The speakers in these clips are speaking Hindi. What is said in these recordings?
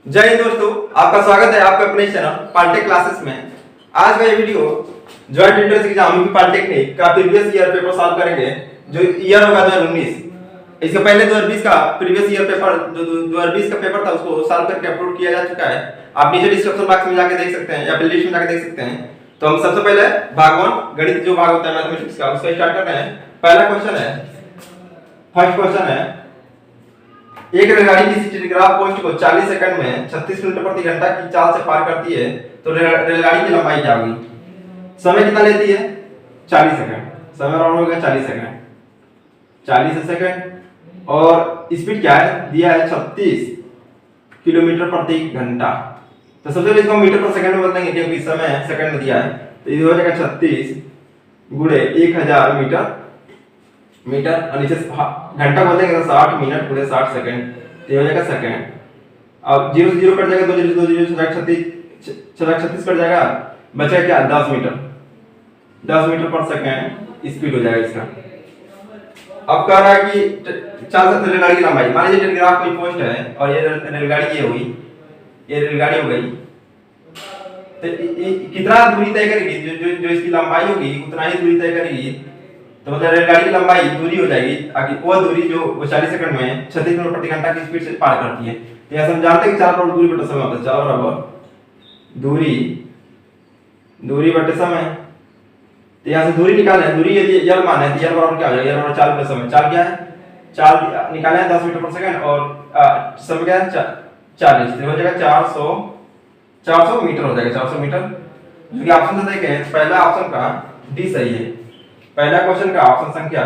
जय हिंद दोस्तों, आपका स्वागत है आपके अपने चैनल पॉलिटेक क्लासेस में। आज का ये video joint entrance exam UP polytechnic का प्रीवियस ईयर पेपर सॉल्व करेंगे, जो ईयर होगा 2019। इसके पहले 2020 का प्रीवियस ईयर पेपर, जो 2020 का पेपर था, उसको सॉल्व करके अपलोड किया जा चुका है। आप नीचे डिस्क्रिप्शन बॉक्स में जाके देख सकते हैं या प्लेलिस्ट में जाके देख सकते हैं। तो हम सबसे पहले भाग 1 गणित जो भाग होता है मैथमेटिक्स का, उसका स्टार्ट करते हैं। पहला क्वेश्चन है, फर्स्ट क्वेश्चन है, एक रेलगाड़ी किसी टेलीग्राफ पोस्ट को 40 सेकंड में 36 किलोमीटर प्रति घंटा की चाल से पार करती है, तो रेलगाड़ी की लंबाई क्या होगी? समय कितना लेती है? 40 सेकंड। समय बराबर हो गया 40 सेकंड, 40 सेकंड। और स्पीड क्या है? दिया है 36 किलोमीटर प्रति घंटा। तो सबसे पहले इसको मीटर पर सेकंड में बदलेंगे, क्योंकि समय सेकंड में दिया है। तो ये हो जाएगा 36 गुणे 1000 मीटर, और नीचे घंटा बोलेंगे तो 60 मिनट गुणे 60 सेकंड, तो हो जाएगा सेकंड। अब 0 से 0 कट जाएगा, 2 0 2 0 36 कट जाएगा, बचेगा क्या? 10 मीटर, 10 मीटर पर सेकंड स्पीड हो जाएगा इसका। अब कह रहा है कि चाल से रेलगाड़ी की लंबाई, मान लीजिए टेलीग्राफ कोई पोस्ट है और ये रेलगाड़ी ये हुई, ये रेलगाड़ी हो गई, तो कितना दूरी तय करेगी? जो इसकी लंबाई होगी उतना ही दूरी तय करेगी। तो मतलब रेलगाड़ी की लंबाई दूरी हो जाएगी, आगे वो दूरी जो 40 सेकंड में 36 किलोमीटर प्रति घंटा की स्पीड से पार करती है। तो यह हम जानते हैं कि 4 बराबर दूरी बटे समय होता है। 4 बराबर दूरी बटे समय। तो यहाँ से दूरी निकाले, दूरी यदि यल मान है तो यल बराबर क्या हो जाएगा? यल बराबर 4 बटे समय। 4 क्या है? 4 निकाले हैं 10 मीटर पर सेकंड, और समय क्या है? 40। तो हो जाएगा 400 मीटर हो जाएगा, 400 मीटर। जो कि ऑप्शन से देखें, पहला ऑप्शन का डी सही है। पहला क्वेश्चन का ऑप्शन संख्या,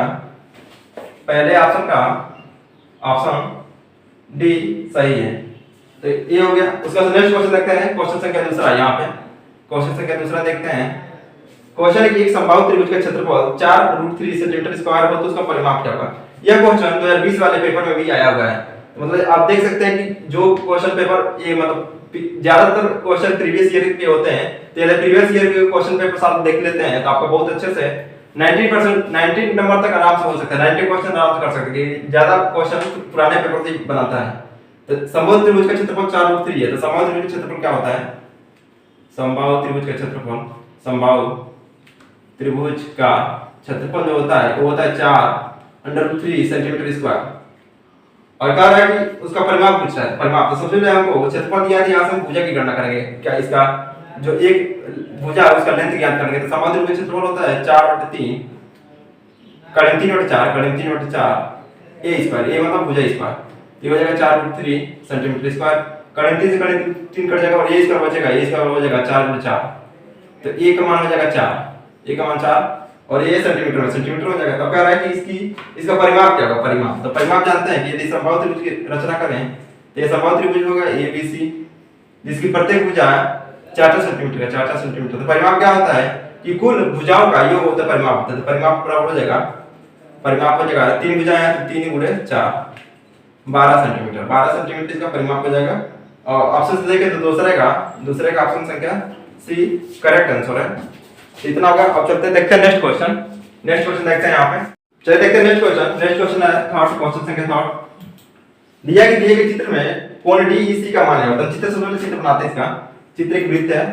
पहले ऑप्शन का ऑप्शन डी सही है। तो ये हो गया। उसका नेक्स्ट क्वेश्चन देखते हैं, क्वेश्चन संख्या दूसरा। यहाँ पे क्वेश्चन संख्या दूसरा देखते हैं। क्वेश्चन है कि एक समबाहु त्रिभुज का क्षेत्रफल 4√3 सेंटीमीटर स्क्वायर हो तो उसका परिमाप क्या होगा? यह क्वेश्चन 2020 वाले पेपर में भी आया हुआ है। तो मतलब आप देख सकते हैं कि जो क्वेश्चन पेपर ये मतलब ज्यादातर क्वेश्चन प्रीवियस ईयर के होते हैं, तो यदि प्रीवियस ईयर के क्वेश्चन पेपर साथ देख लेते हैं तो आपको बहुत अच्छे से 90% नंबर तक आराम से हो सकता है। 90 क्वेश्चन आराम से कर सकते हैं, ज्यादा क्वेश्चन पुराने पेपर से बनाता है। तो समबाहु त्रिभुज का क्षेत्रफल 4√3 है, तो समबाहु त्रिभुज का क्षेत्रफल क्या होता है? समबाहु त्रिभुज का क्षेत्रफल, समबाहु त्रिभुज का क्षेत्रफल जो होता है वो होता है 4√3 सेंटीमीटर स्क्वायर। और कह रहा है कि उसका परिमाप पूछ रहा है। परिमाप, तो सबसे पहले हमको क्षेत्रफल दिया है, यहाँ से हम भुजा की गणना करेंगे। क्या इसका जो एक भुजा है उसका लेंथ ज्ञात करेंगे। तो समबाहु त्रिभुज का क्षेत्रफल होता है 4/3 कड़े 3/4 ए स्क्वायर, ए मतलब भुजा स्क्वायर। ये हो जाएगा 4√3 सेंटीमीटर स्क्वायर। कड़े 3 से कड़े 3 कट जाएगा और ए स्क्वायर बचेगा, ए स्क्वायर हो जाएगा 4/4। तो ए का मान हो जाएगा 4, ए का मान 4 और ये सेंटीमीटर में, सेंटीमीटर हो जाएगा। तो कह रहा है कि इसका परिमाप क्या होगा? परिमाप, तो परिमाप जानते हैं कि यदि समबाहु त्रिभुज की रचना करें तो ये समबाहु त्रिभुज होगा ABC, जिसकी प्रत्येक भुजा 4 सेंटीमीटर है, 4 सेंटीमीटर। तो परिमाप क्या होता है कि कुल भुजाओं का योग होता है परिमाप होता है। तो परिमाप बराबर हो जाएगा, परिमाप हो जाएगा 3 भुजाएं हैं तो 3 गुणे 4 12 सेंटीमीटर, 12 सेंटीमीटर इसका परिमाप हो जाएगा। और ऑप्शन से देखें तो दूसरे का ऑप्शन संख्या सी करेक्ट आंसर है। इतना होगा। अब चलते देखते हैं नेक्स्ट क्वेश्चन। नेक्स्ट क्वेश्चन देखते हैं यहाँ पे, चलिए देखते हैं नेक्स्ट क्वेश्चन। नेक्स्ट क्वेश्चन है थर्ड, क्वेश्चन संख्या थर्ड। दिया गए चित्र में कोण DEC का मान है। मतलब चित्र से पहले चित्र बनाते हैं। इसका चित्र एक वृत्त है,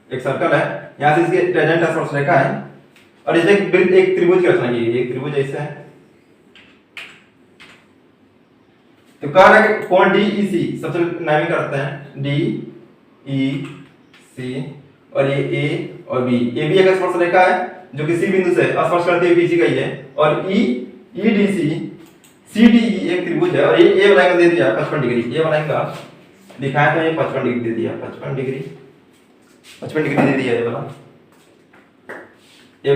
एक सर्कल है, यहाँ से इसके टेंजेंट स्पर्शरेखा है और इसमें एक त्रिभुज की रचना की गई है। एक त्रिभुज ऐसे है। तो कह रहा है कि कोण DEC, सबसे नामित करते हैं DEC, और ये A और B, ये भी एक स्पर्शरेखा है जो किसी बिंदु से स्पर्श करते हुए खींची गई है। और EDC CDE एक त्रिभुज है और ये A वाला एंगल दे दिया 55 डिग्री। ये वाला एंगल दिखाया तो ये 55 डिग्री दे दिया, 55 डिग्री दे दिया। ये वाला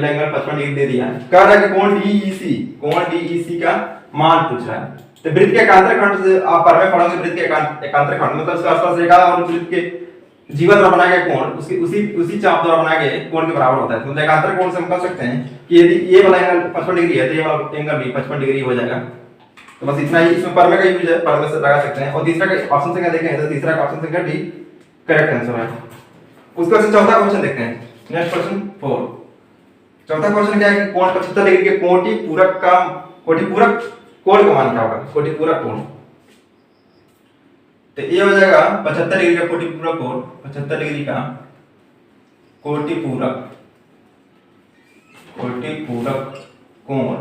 एंगल 55 डिग्री दे दिया। कह रहा है कि कोण DEC का मान पूछ रहा है। तो वृत्त के एकांतर खंड से आप पर में पढ़ोगे, वृत्त के एकांतर खंड मतलब उसका स्पर्शरेखा और वृत्त के जीवा द्वारा बनाए गए कोण उसी चाप द्वारा बनाए गए कोण के बराबर होता है। तो एकांतर कोण से हम कह सकते हैं कि यदि ये वाला एंगल 55 डिग्री है तो ये वाला एंगल भी 55 डिग्री हो जाएगा। तो बस इतना ही। इसमें पर में का यूज है, पर में से लगा सकते हैं। और तीसरा का ऑप्शन संख्या देखें तो तीसरा का ऑप्शन संख्या डी करेक्ट आंसर है। उसके बाद चौथा क्वेश्चन देखते हैं। Next question 4। चौथा क्वेश्चन क्या है कि कोण 75 डिग्री के कोटि पूरक कोण का मान क्या होगा? कोटि पूरक कोण तो ये हो जाएगा 75 डिग्री का कोटि पूरक कोण, 75 डिग्री का कोटि पूरक कोण।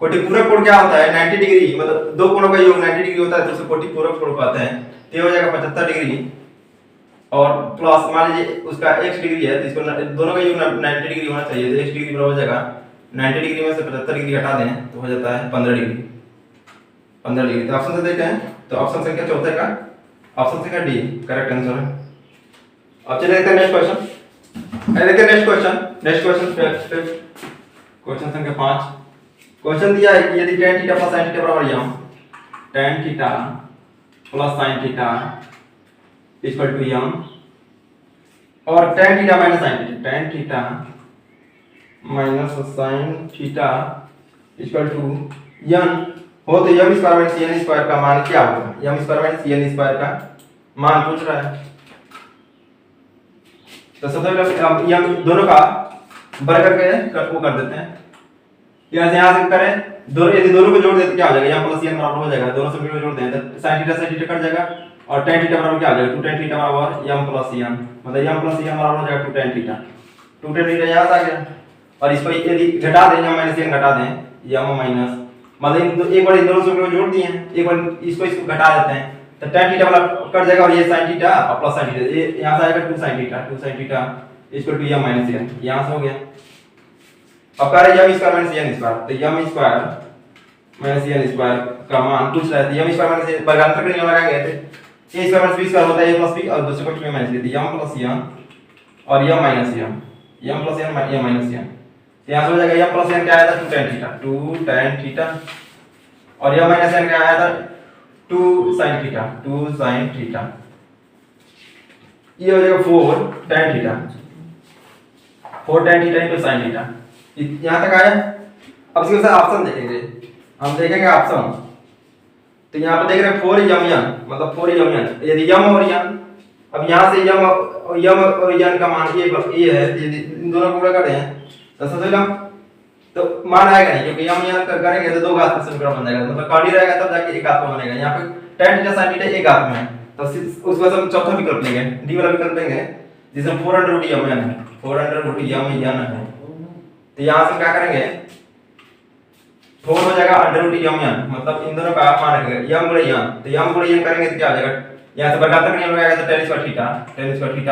कोटि पूरक कोण क्या होता है? 90 डिग्री, मतलब दो कोणों का योग 90 डिग्री होता है तो उसे कोटि पूरक कोण कहते हैं। तो ये हो जाएगा 75 डिग्री और प्लस मान लीजिए उसका x डिग्री है तो इसको दोनों का योग 90 डिग्री होना चाहिए, तो x डिग्री बराबर हो जाएगा 90 डिग्री में से 75 डिग्री हटा दें तो हो जाता है 15 डिग्री। 15 डिग्री। तो ऑप्शन से देखते हैं, तो ऑप्शन संख्या चौथे का ऑप्शन संख्या डी करेक्ट आंसर है। अब चलिए देखते हैं नेक्स्ट क्वेश्चन। देखते हैं क्वेश्चन संख्या 5। क्वेश्चन दिया है कि यदि tan theta plus sin theta बराबर m, tan theta plus sin theta equal to m और tan theta minus sin theta, tan theta minus sin theta equal to n हो तो m square minus n square का मान क्या होगा? M square minus n square का मान पूछ रहा है। तो सबसे पहले यम दोनों का वर्ग करके वो कर देते हैं, यहाँ से करें दोनों, यदि दोनों को जोड़ देते क्या हो जाएगा? यहाँ प्लस n बराबर हो जाएगा, दोनों से जोड़ दें तो sin थीटा कट जाएगा और tan थीटा बराबर क्या हो जाएगा? 2 tan थीटा बराबर m प्लस n, मतलब m प्लस n बराबर हो जाएगा 2 tan थीटा। 2 tan थीटा यहाँ आ गया और इसको यदि घटा दें m माइनस n घटा दें m माइनस, मतलब एक बार इन दोनों से जोड़ दिए हैं, एक बार इसको घटा देते हैं तो tan थीटा वाला कट जाएगा और ये sin थीटा और प्लस sin थीटा, ये यहाँ से आएगा 2 sin theta equal to m minus n, यहाँ से हो गया। अब कह रहे m square minus n square, तो m square minus n square का मान पूछ रहा है, तो m स्क्वायर माइनस वर्गांतर करने लगाएंगे तो a square minus b square होता है a प्लस b और दूसरे को m minus b, m plus n और m minus m plus n m minus n, तो यहाँ से हो जाएगा m प्लस n क्या आया था? 2 tan थीटा और m माइनस n क्या आया था? 2 sin थीटा। ये हो जाएगा 4 tan theta, 4 tan theta into sin theta. यहाँ तक आया। अब इसके साथ ऑप्शन देखेंगे, हम देखेंगे ऑप्शन। तो यहाँ पे देख रहे हैं 4 m n, मतलब 4 m n, यदि m और n, अब यहाँ से m और n का मान ये है, यदि इन दोनों को गुणा कर दें तो समझ लो तो मान आएगा नहीं, क्योंकि m n करेंगे तो दो घात का समीकरण बन जाएगा, मतलब कार्डी रहेगा तब जाके एक घात में बनेगा। यहाँ पे tan थीटा sin थीटा एक घात में है तो उसके बाद हम चौथा विकल्प लेंगे, डी वाला विकल्प लेंगे जिसमें 4√m n है, 4√m n है। तो यहाँ से क्या करेंगे 4 हो जाएगा √m n, मतलब इन दोनों का मान रखेंगे m गुणे n, तो m गुणे n करेंगे तो क्या हो जाएगा? यहाँ से वर्गाकार नियम लगाएगा तो tan स्क्वायर थीटा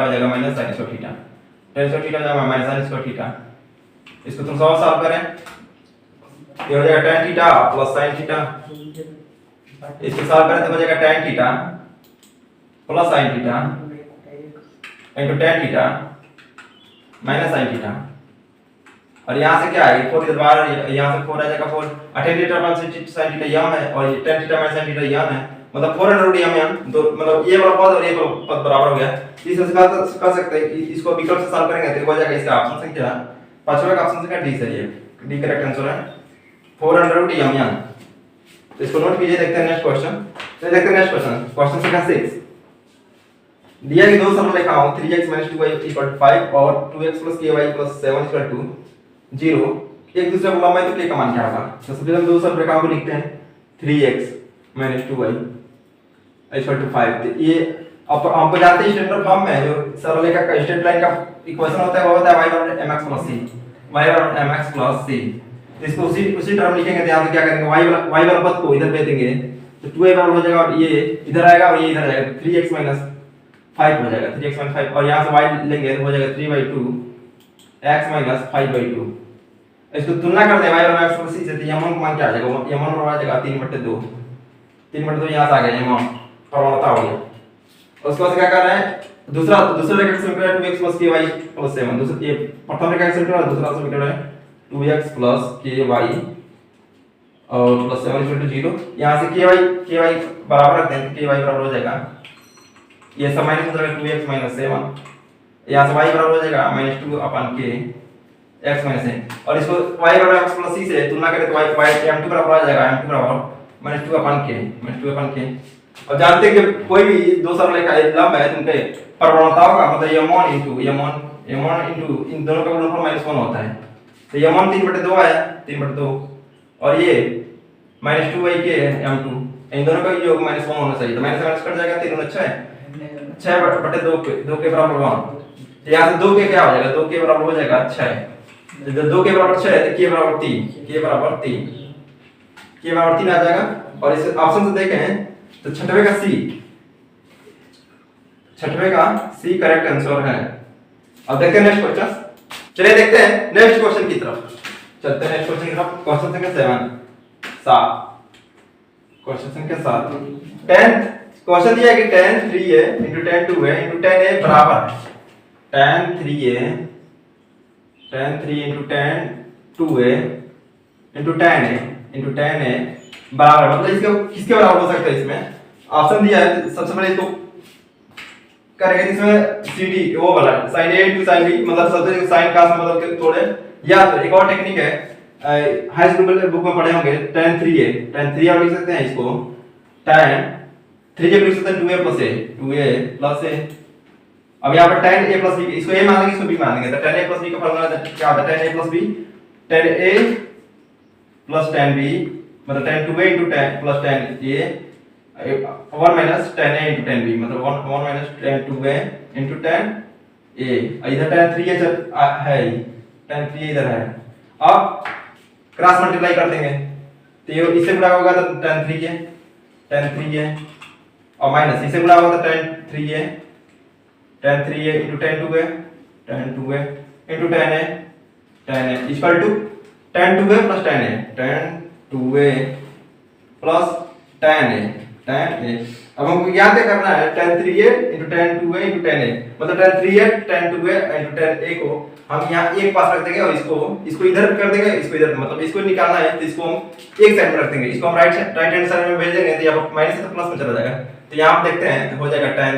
हो जाएगा minus sin square theta, tan square theta हो जाएगा माइनस sin स्क्वायर थीटा। इसको तुम सॉल्व करें, ये हो जाएगा tan theta plus sin theta, इसको सॉल्व करें तो हो जाएगा tan theta plus sin theta into tan theta minus sin theta. और यहाँ से क्या है 4 के बाहर, यहाँ से 4 आ जाएगा 4 tan theta minus sin theta m है और tan theta minus sin theta m है, मतलब 4√m n, दो मतलब ये वाला पद और ये वाला पद बराबर हो गया। इस हिसाब से कर सकते हैं कि इसको विकल्प से सॉल्व करेंगे तो हो जाएगा इसका ऑप्शन संख्या पांचवा का ऑप्शन संख्या डी सही है, डी करेक्ट आंसर है 4√m n। तो इसको नोट कीजिए। देखते हैं नेक्स्ट क्वेश्चन। तो देखते हैं नेक्स्ट क्वेश्चन, क्वेश्चन संख्या 6। दिया कि दो सरल रेखाओं 3x 2y 5 और 2x ky 7 0 एक दूसरे को लंबाई तो k का मान क्या होगा? तो सबसे पहले दो सरल रेखाओं को लिखते हैं 3x 2y 5। तो ये अब हमको जानते हैं स्टैंडर्ड फॉर्म में जो सरल रेखा का स्ट्रेट लाइन का इक्वेशन होता है वो होता है y बराबर mx प्लस c, y बराबर mx प्लस c। इसको उसी टर्म लिखेंगे तो यहाँ पे क्या करेंगे y वाला पद को इधर भेज देंगे तो 2y बराबर हो जाएगा और ये इधर आएगा और ये इधर आएगा 3x 5 हो जाएगा 3x 5 और यहाँ से y लेंगे तो हो जाएगा 3/2 x 5/2। इसको तुलना कर दे y और x प्लस c से तो m1 मान क्या आ जाएगा? m1 बराबर आ जाएगा 3/2 3/2 यहाँ से आ गया m1 प्रवणता हो गया। उसके बाद क्या कर रहे हैं दूसरा रेखा का समीकरण 2x + ky + 7, दूसरा ये प्रथम रेखा का समीकरण है, दूसरा समीकरण है 2x + ky और +7 0। यहाँ से ky बराबर रखते हैं तो ky बराबर हो जाएगा ये सब माइनस हो जाएगा 2x - 7, यहाँ से y बराबर हो जाएगा -2/k x - a और इसको y बराबर x + c से तुलना करें तो y m2 बराबर आ जाएगा m2 बराबर -2/k। और जानते हैं कि कोई भी दो सरल रेखा लंब है तो उनके प्रवणताओं का मतलब m1 इन दोनों का गुणनफल -1 होता है। तो m1 3/2 आया 3/2 और ये -2/k m2 इन दोनों का योग -1 होना चाहिए। तो -1 कट जाएगा, 3 6 6 बटे 2 के बराबर 1। यहाँ से 2 के क्या हो जाएगा, 2 के बराबर हो जाएगा 6। जब 2 के बराबर 6 है तो के बराबर 3, के बराबर 3, के बराबर 3 आ जाएगा। और इस ऑप्शन से देखें तो छठवें का सी, छठवें का सी करेक्ट आंसर है। अब देखते हैं नेक्स्ट क्वेश्चन। चलिए देखते हैं नेक्स्ट क्वेश्चन की तरफ, चलते हैं नेक्स्ट क्वेश्चन की तरफ। क्वेश्चन संख्या 7, क्वेश्चन संख्या 7 10 क्वेश्चन दिया है कि tan 3a into tan 2a into tan a बराबर है tan 3a into tan 2a into tan a into tan a बराबर, मतलब इसके किसके बराबर हो सकता है। इसमें ऑप्शन दिया है, सबसे पहले इसको करेंगे, इसमें cd वो वाला sin a into sin b, मतलब सबसे sin cos में बदल के तोड़े। या तो एक और टेक्निक है, हाई स्कूल बुक में पढ़े होंगे, tan 3a और लिख सकते हैं इसको tan 3a लिख सकते हैं 2a plus a। अब यहाँ पर tan a plus b, इसको a मान लेंगे, इसको b मान लेंगे। तो tan a plus b का फॉर्मूला क्या होता है, tan a plus b, tan a plus tan b मतलब tan 2a into tan plus tan a 1 minus tan a into tan b, मतलब 1 minus tan 2a into tan a। इधर tan 3a है, tan 3a इधर है। अब क्रॉस मल्टीप्लाई कर देंगे तो ये इससे गुणा होगा तो tan 3a और माइनस इससे गुणा होगा तो tan 3a into tan 2a into tan a equal to tan 2a plus tan a। अब हमको याद क्या करना है, tan 3a into tan 2a into tan a, मतलब tan 3a tan 2a into tan a को हम यहाँ एक पास रख देंगे और इसको इधर कर देंगे, इसको इधर, मतलब इसको निकालना है तो इसको हम एक साइड में रख देंगे, इसको हम राइट हैंड साइड में भेज देंगे तो यहाँ पर माइनस से तो प्लस में चला जाएगा। तो यहाँ आप देखते हैं हो जाएगा tan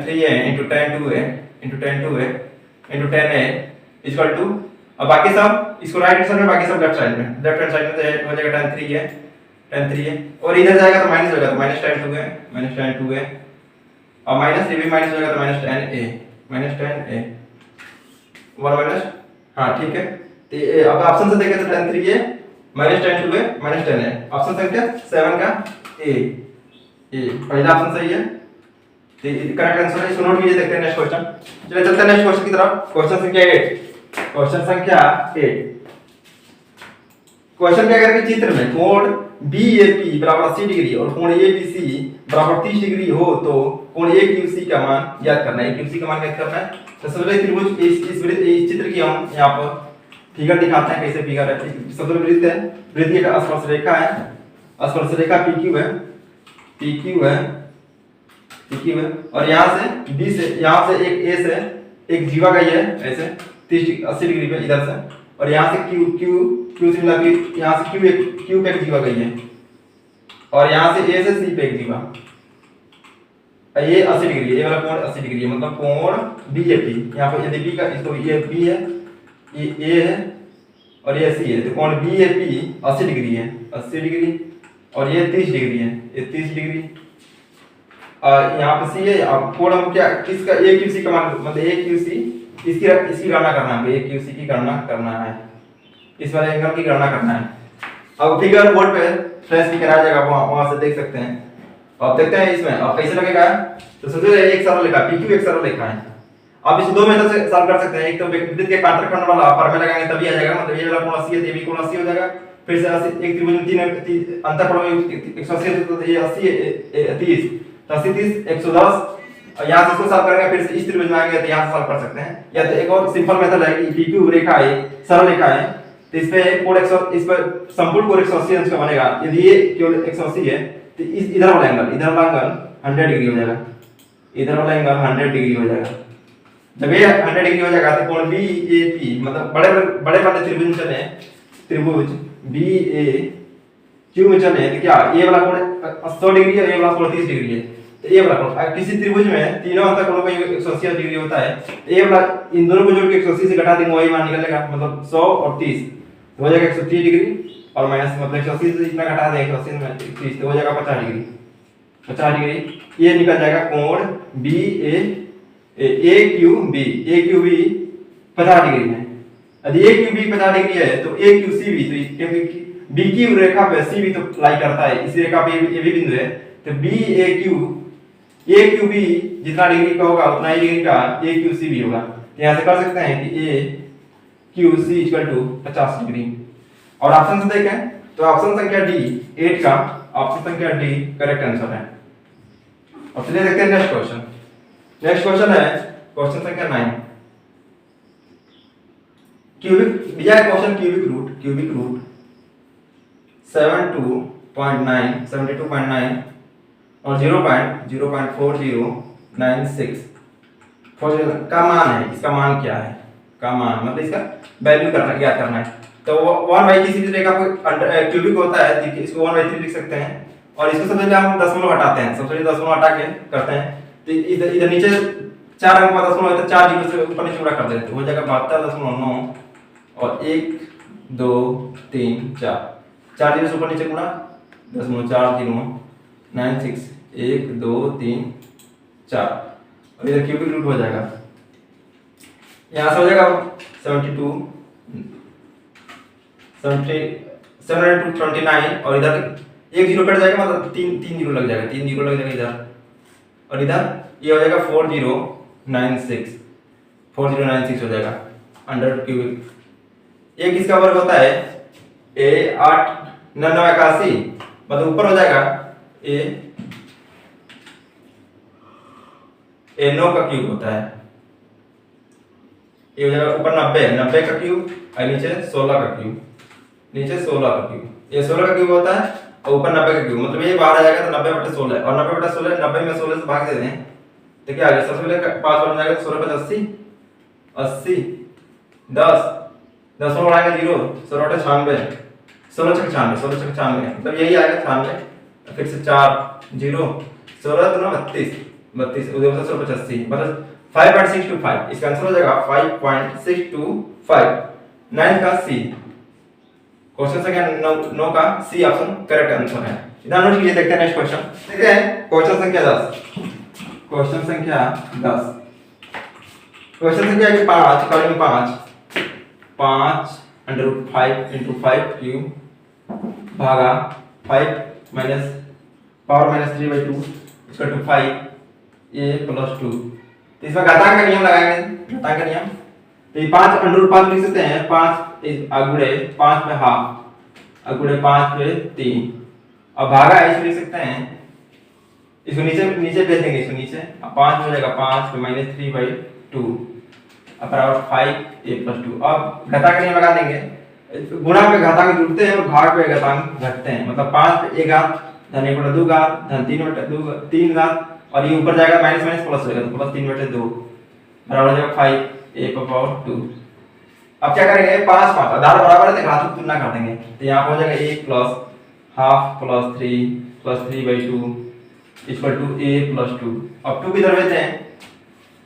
3a into tan 2a into tan a equal to, अब बाकी सब इसको राइट हैंड साइड में, बाकी सब लेफ्ट हैंड साइड में हो जाएगा tan 3a और इधर जाएगा तो माइनस होगा, तो माइनस tan 2a और माइनस ये भी माइनस होगा तो माइनस tan a 1 माइनस, हाँ ठीक है। तो अब ऑप्शन से देखें तो tan 3a minus tan 2a minus tan a, option संख्या 7 का ए पहला ऑप्शन सही है, तो करेक्ट आंसर है। इसको नोट कीजिए। देखते हैं नेक्स्ट क्वेश्चन। चलिए चलते हैं नेक्स्ट क्वेश्चन की तरफ। क्वेश्चन संख्या 8, क्वेश्चन संख्या 8। क्वेश्चन क्या करेंगे, चित्र में कोण BAP बराबर 80 डिग्री और कोण ABC बराबर 30 डिग्री हो तो कोण AQC का मान ज्ञात करना है। AQC का मान ज्ञात करना है तो सबसे पहले त्रिभुज इस चित्र की हम यहाँ पर फिगर दिखाते हैं, कैसे फिगर है। सबसे पहले वृत्त है, वृत्त की स्पर्श रेखा है, स्पर्श रेखा PQ है और यहाँ से B से, यहाँ से एक A से एक जीवा गई है ऐसे 80 डिग्री पे इधर से, और यहाँ से Q से मिला के यहाँ से Q पे एक जीवा गई है और यहाँ से A से C पे एक जीवा। ये 80 डिग्री, ये वाला कोण 80 डिग्री है, मतलब कोण BAP। यहाँ पर यदि B का, इसको ये B है, ये A है और ये C है, तो कोण BAP 80 डिग्री है, 80 डिग्री और ये 30 डिग्री है, ये 30 डिग्री। यहाँ पे C है। अब कोण हम क्या, किसका AQC का मान, मतलब AQC इसकी गणना करना है, AQC की गणना करना है, इस वाले एंगल की गणना करना है। अब फिगर बोर्ड पे फ्लैश भी करा जाएगा, वहां से देख सकते हैं। अब देखते हैं इसमें अब कैसे लगेगा। तो सबसे पहले एक सरल रेखा PQ एक सरल रेखा है। आप इसे दो मेथड से सॉल्व कर सकते हैं। एक तो वृत्त के काटरखंड वाला पर में लगाएंगे तभी आ जाएगा, मतलब ये वाला कोण 80 है, ये भी कोण 80 हो जाएगा। फिर से 80, एक त्रिभुज में तीन अंतःकोण में 180 है तो ये 80 30 तो 80 30 110। और यहां से इसको सॉल्व करेंगे, फिर से इस त्रिभुज में आएंगे तो यहां से सॉल्व कर सकते हैं। या तो एक और सिंपल मेथड है कि PQ रेखा है, सरल रेखा है, तो इस पे कोण 100, इस पर संपूर्ण कोण 180 अंश का बनेगा। यदि ये केवल 180 है तो इस इधर वाला एंगल 100 डिग्री हो जाएगा, इधर वाला एंगल 100 डिग्री हो जाएगा। जब ये 100 डिग्री हो जाएगा तो कोण BAP, मतलब बड़े वाले त्रिभुज चले, त्रिभुज BAQ में चले तो क्या ये वाला कोण 100 डिग्री है, ये वाला कोण 30 डिग्री है। तो ये वाला किसी त्रिभुज में तीनों अंतःकोणों का 180 डिग्री होता है, ये वाला इन दोनों को जोड़ के 180 से घटा देंगे, वही मान निकलेगा, मतलब 100 और 30 तो हो जाएगा 130 डिग्री और माइनस, मतलब 180 से इतना घटा देंगे 180 में 30 तो हो जाएगा 50 डिग्री। 50 डिग्री ये निकल जाएगा कोण AQB 50 डिग्री है। यदि AQB 50 डिग्री है तो AQC भी, तो क्योंकि बी क्यू रेखा पे सी भी तो लाई करता है, इसी रेखा पे ये भी बिंदु है, तो बी ए क्यू बी जितना डिग्री का होगा उतना ही डिग्री का ए क्यू सी भी होगा। तो यहाँ से कर सकते हैं कि A Q C equal to 50 degree. और ऑप्शन से देखें तो ऑप्शन संख्या डी 8 का ऑप्शन संख्या डी करेक्ट आंसर है। अब चलिए देखते हैं नेक्स्ट क्वेश्चन। नेक्स्ट क्वेश्चन है क्वेश्चन संख्या 9। क्यूबिक दिया है क्वेश्चन, क्यूबिक रूट 72.9 और 0.4096 का मान है। इसका मान क्या है? का मान मतलब इसका वैल्यू ज्ञात करना है। तो 1/, किसी भी रेखा को क्यूबिक होता है, देखिए इसको 1/3 लिख सकते हैं। और इसको सबसे पहले हम दशमलव हटाते हैं, सबसे पहले दशमलव हटा के करते हैं। तो इधर नीचे 4 अंक का दशमलव है तो 4 जीरो से ऊपर नीचे गुणा कर देते हैं, हो जाएगा 72.9 और 1 2 3 4 4 जीरो से ऊपर नीचे गुणा 0.4096 1 2 3 4 और इधर क्यूबिक रूट हो जाएगा। यहाँ से हो जाएगा 729 और इधर एक जीरो कट जाएगा, मतलब तीन जीरो लग जाएगा, 3 जीरो लग जाएगा इधर। और इधर ये हो जाएगा 4096 हो जाएगा अंडर क्यूबिक। एक इसका वर्ग होता है ए 8 9 9 81, मतलब ऊपर हो जाएगा ए 9 का क्यूब होता है। ये हो जाएगा ऊपर 90 का क्यूब और नीचे 16 का क्यूब, ये 16 का क्यूब होता है और ऊपर 90 का क्यूब, मतलब ये बाहर आ जाएगा तो 90/16 और 90/16 90 में 16 से भाग दे दें तो क्या आ गया? सबसे पहले 5 बार जाएगा 16 × 80 80 10 10 में बढ़ाएंगे 0 16 × 96 16 × 96 मतलब यही आएगा 96। फिर से 4 0 16 तो 32 उधर से 16 मतलब 5.625, इसका आंसर हो जाएगा 5.625। 9 का सी, क्वेश्चन संख्या 9 का सी ऑप्शन करेक्ट आंसर है। ध्यान रखिए, देखते हैं नेक्स्ट क्वेश्चन। देखते हैं क्वेश्चन संख्या 10। क्वेश्चन संख्या 10 है 5 कॉलम 5 √5 × 5 क्यूब भागा 5 minus power -3/2 equal to 5 a + 2। तो इसमें घातांक का नियम लगाएंगे, घातांक का नियम। तो ये 5 √5 लिख सकते हैं, 5 अगुणे 5 पे हाफ अगुणे 5 पे 3 और भागा इसको लिख सकते हैं, इसको नीचे भेज देंगे, इसको नीचे 5 हो जाएगा 5 पे -3/2 बराबर 5a + 2। अब घातांक का नियम लगा देंगे, गुणा पे घातांक जुड़ते हैं और भाग पे घातांक घटते हैं, मतलब 5 पे a घात धन 1/2 घात धन 3 घात और ये ऊपर जाएगा माइनस प्लस हो जाएगा तो +3/2 बराबर हो जाएगा 5a/2। अब क्या करेंगे 5 आधार बराबर है तो घात की तुलना कर देंगे, तो यहाँ पर हो जाएगा 1 + ½ + 3 + 3/2 इक्वल टू a + 2। अब 2 को इधर भेजते हैं,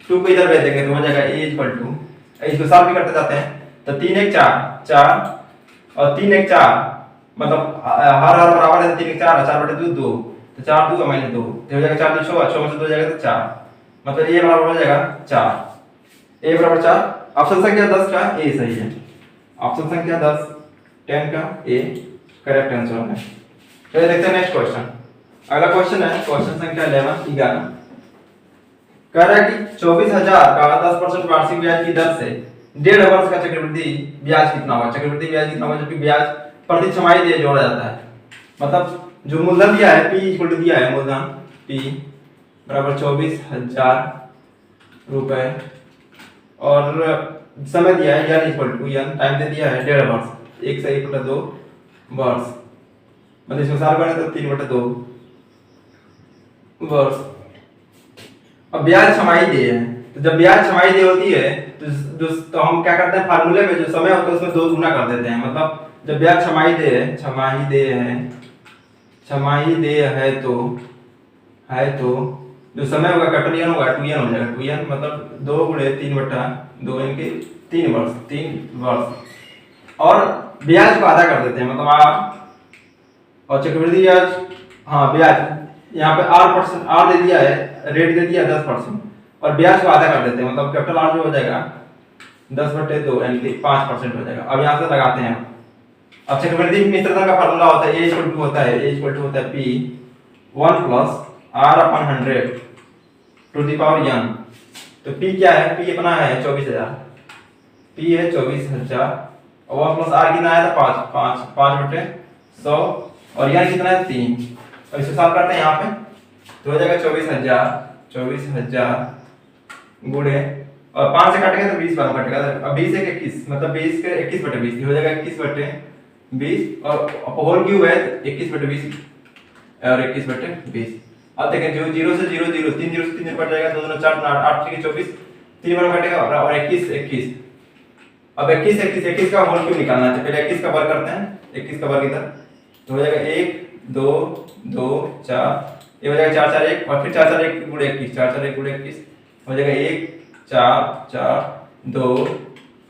2 को इधर भेज देंगे तो हो जाएगा a इक्वल टू, इसको सॉल्व भी करते जाते हैं तो 3 1 4 और 3 1 4 मतलब हर बराबर है 3 1 4 4/2 2 तो 4 2 -2 तो हो जाएगा 4 2 6 में से 2 जाएगा तो 4 मतलब a बराबर हो जाएगा 4 a बराबर 4। ऑप्शन संख्या 10 का a सही है। ऑप्शन संख्या 10 10 का a करेक्ट आंसर है। चलिए देखते हैं नेक्स्ट क्वेश्चन। अगला क्वेश्चन है क्वेश्चन संख्या 11 कह रहा है कि 24,000 का 10% वार्षिक ब्याज की दर से 1.5 वर्ष का चक्रवृद्धि ब्याज कितना होगा? चक्रवृद्धि ब्याज कितना होगा जबकि ब्याज प्रति छमाही दे जोड़ा जाता है। मतलब जो मूलधन दिया है p इक्वल टू दिया है मूलधन p बराबर 24,000 रुपए और समय दिया है n equal to n time दे दिया है 1.5 वर्ष 1 से 1/2 वर्ष मतलब इसको साल बने तो 3/2 वर्ष। अब ब्याज छमाही दे है तो जब ब्याज छमाही दे होती है तो हम क्या करते हैं फार्मूले में जो समय होता है उसमें 2 गुना कर देते हैं। मतलब जब ब्याज छमाही दे है तो जो समय होगा कैपिटल n होगा 2n हो जाएगा 2n मतलब 2 × 3/2 इनके 3 वर्ष और ब्याज को आधा कर देते हैं मतलब r और चक्रवृद्धि ब्याज ब्याज यहाँ पे r दे दिया है, रेट दे दिया 10% और ब्याज को आधा कर देते हैं मतलब कैपिटल R जो हो जाएगा 10/2 यानी कि 5% हो जाएगा। अब यहाँ से लगाते हैं अब चक्रवृद्धि मिश्रतम का फार्मूला होता है A = होता है P 1 + R/100 to the power n। तो P क्या है? P अपना है 24000, P है 24000 और 1 + R कितना आया था? 5/100 और n कितना है? 3। अब इसे सॉल्व करते हैं यहाँ पे तो हो जाएगा 24000 गुणे और 5 से काटेंगे तो 20 बार कटेगा। अब 20 से 21 मतलब 20 के 21/20 हो जाएगा 21/20 और होल क्यूब है 21/20 और 21/20। अब देखें जो 0 से 0 0 3 0 से 3 कट जाएगा, 2 2 4 8 8 3 24 3 बार कटेगा और 21 21। अब 21 21 21 का होल क्यूब निकालना है। पहले 21 का वर्ग करते हैं, 21 का वर्ग इधर तो हो जाएगा 1 2 2 4 ये हो जाएगा 4 4 1 और फिर 4 4 1 गुणे 21 4 4 1 गुणे 21 हो जाएगा 1 4 4 2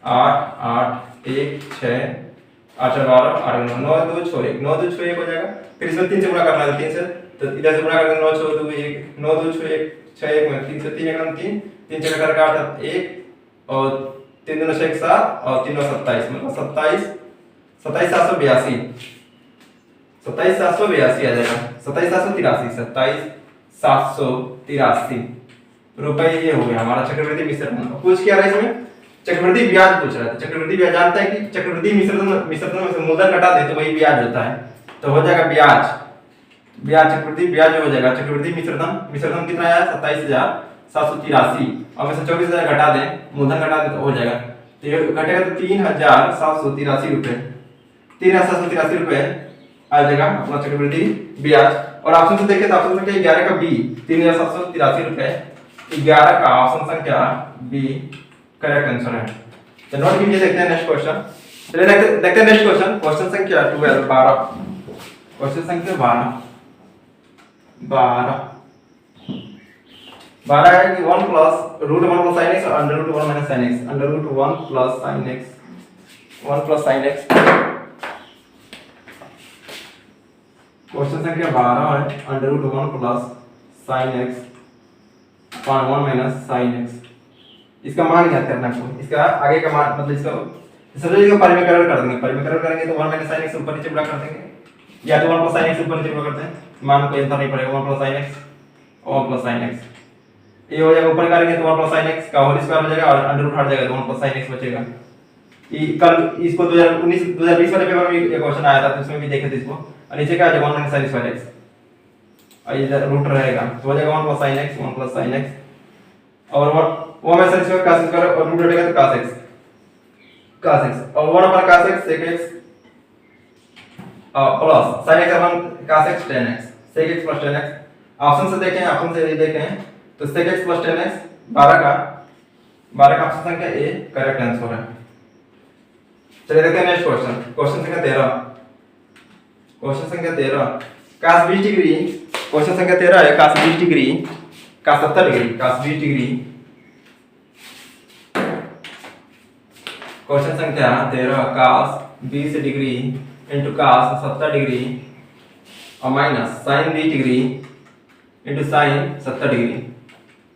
8 8 1 6 8 12 8 9 2 6 1 9 2 6 1 हो जाएगा। फिर इसमें 3 से गुणा करना है, 3 से तो इधर से गुणा करके 9 6 2 1 9 2 6 1 6 1 में 3 से 3 1 3 3 6 करके 8 1 और 3 2 6 1 7 और 3 9 27 मतलब 27 77782 आ जाएगा 27783 रुपए ये हो गया हमारा चक्रवृद्धि मिश्रण। पूछ क्या रहा है इसमें? चक्रवृद्धि ब्याज पूछ रहा है। चक्रवृद्धि ब्याज जानता है कि चक्रवृद्धि मिश्रण में से मूलधन घटा दे तो वही ब्याज होता है, तो हो जाएगा ब्याज चक्रवृद्धि ब्याज हो जाएगा। चक्रवृद्धि मिश्रण कितना आया? 27783 और में से 24000 घटा दें, मूलधन घटा दें तो हो जाएगा, तो ये घटेगा तो 3783 रुपए 3783 रुपए आ जाएगा अपना चक्रवृद्धि ब्याज। और ऑप्शन से देखें तो ऑप्शन संख्या 11 का बी 3783 रुपए 11 का ऑप्शन संख्या बी करेक्ट आंसर है। तो नोट कीजिए, देखते हैं नेक्स्ट क्वेश्चन। चलिए देखते हैं नेक्स्ट क्वेश्चन। क्वेश्चन संख्या 12 क्वेश्चन संख्या 12 है कि 1 + √1 + sin x और √1 - sin x √1 + sin x 1 + sin x। Question संख्या 12 है √1 + sin x 1 - sin x। इसका मान ज्ञात करना है। इसका आगे का मान मतलब इसका सबसे जो परिमेयकरण कर देंगे, परिमेयकरण करेंगे तो 1 - sin x ऊपर नीचे गुणा कर देंगे या तो 1 + sin x ऊपर नीचे गुणा करते हैं, मान कोई अंतर नहीं पड़ेगा। 1 + sin x और 1 + sin x ये हो जाएगा, ऊपर करेंगे तो 1 + sin x का होल स्क्वायर हो जाएगा और अंडर हट जाएगा तो 1 + sin x बचेगा। ये कल इसको 2019 2020 वाले पेपर में ये क्वेश्चन आया था तो उसमें भी देखे थे इसको। और नीचे क्या आ जाएगा 1 - sin x और इधर रूट रहेगा तो हो जाएगा 1 + sin x 1 + sin x और 1 में sin x का cos स्क्वायर और रूट हटेगा तो cos x और 1/cos x sec x plus sin x अपन cos x tan x sec x + tan x। Option से देखें तो sec x + tan x 12 का ऑप्शन संख्या ए करेक्ट आंसर है। चलिए देखते हैं नेक्स्ट क्वेश्चन। क्वेश्चन संख्या 13 cos 20 डिग्री। क्वेश्चन संख्या 13 है cos 20 degree cos 70 degree cos 20 degree. Question संख्या 13 cos 20 degree into cos 70 degree और minus sin 20 degree into sin 70 degree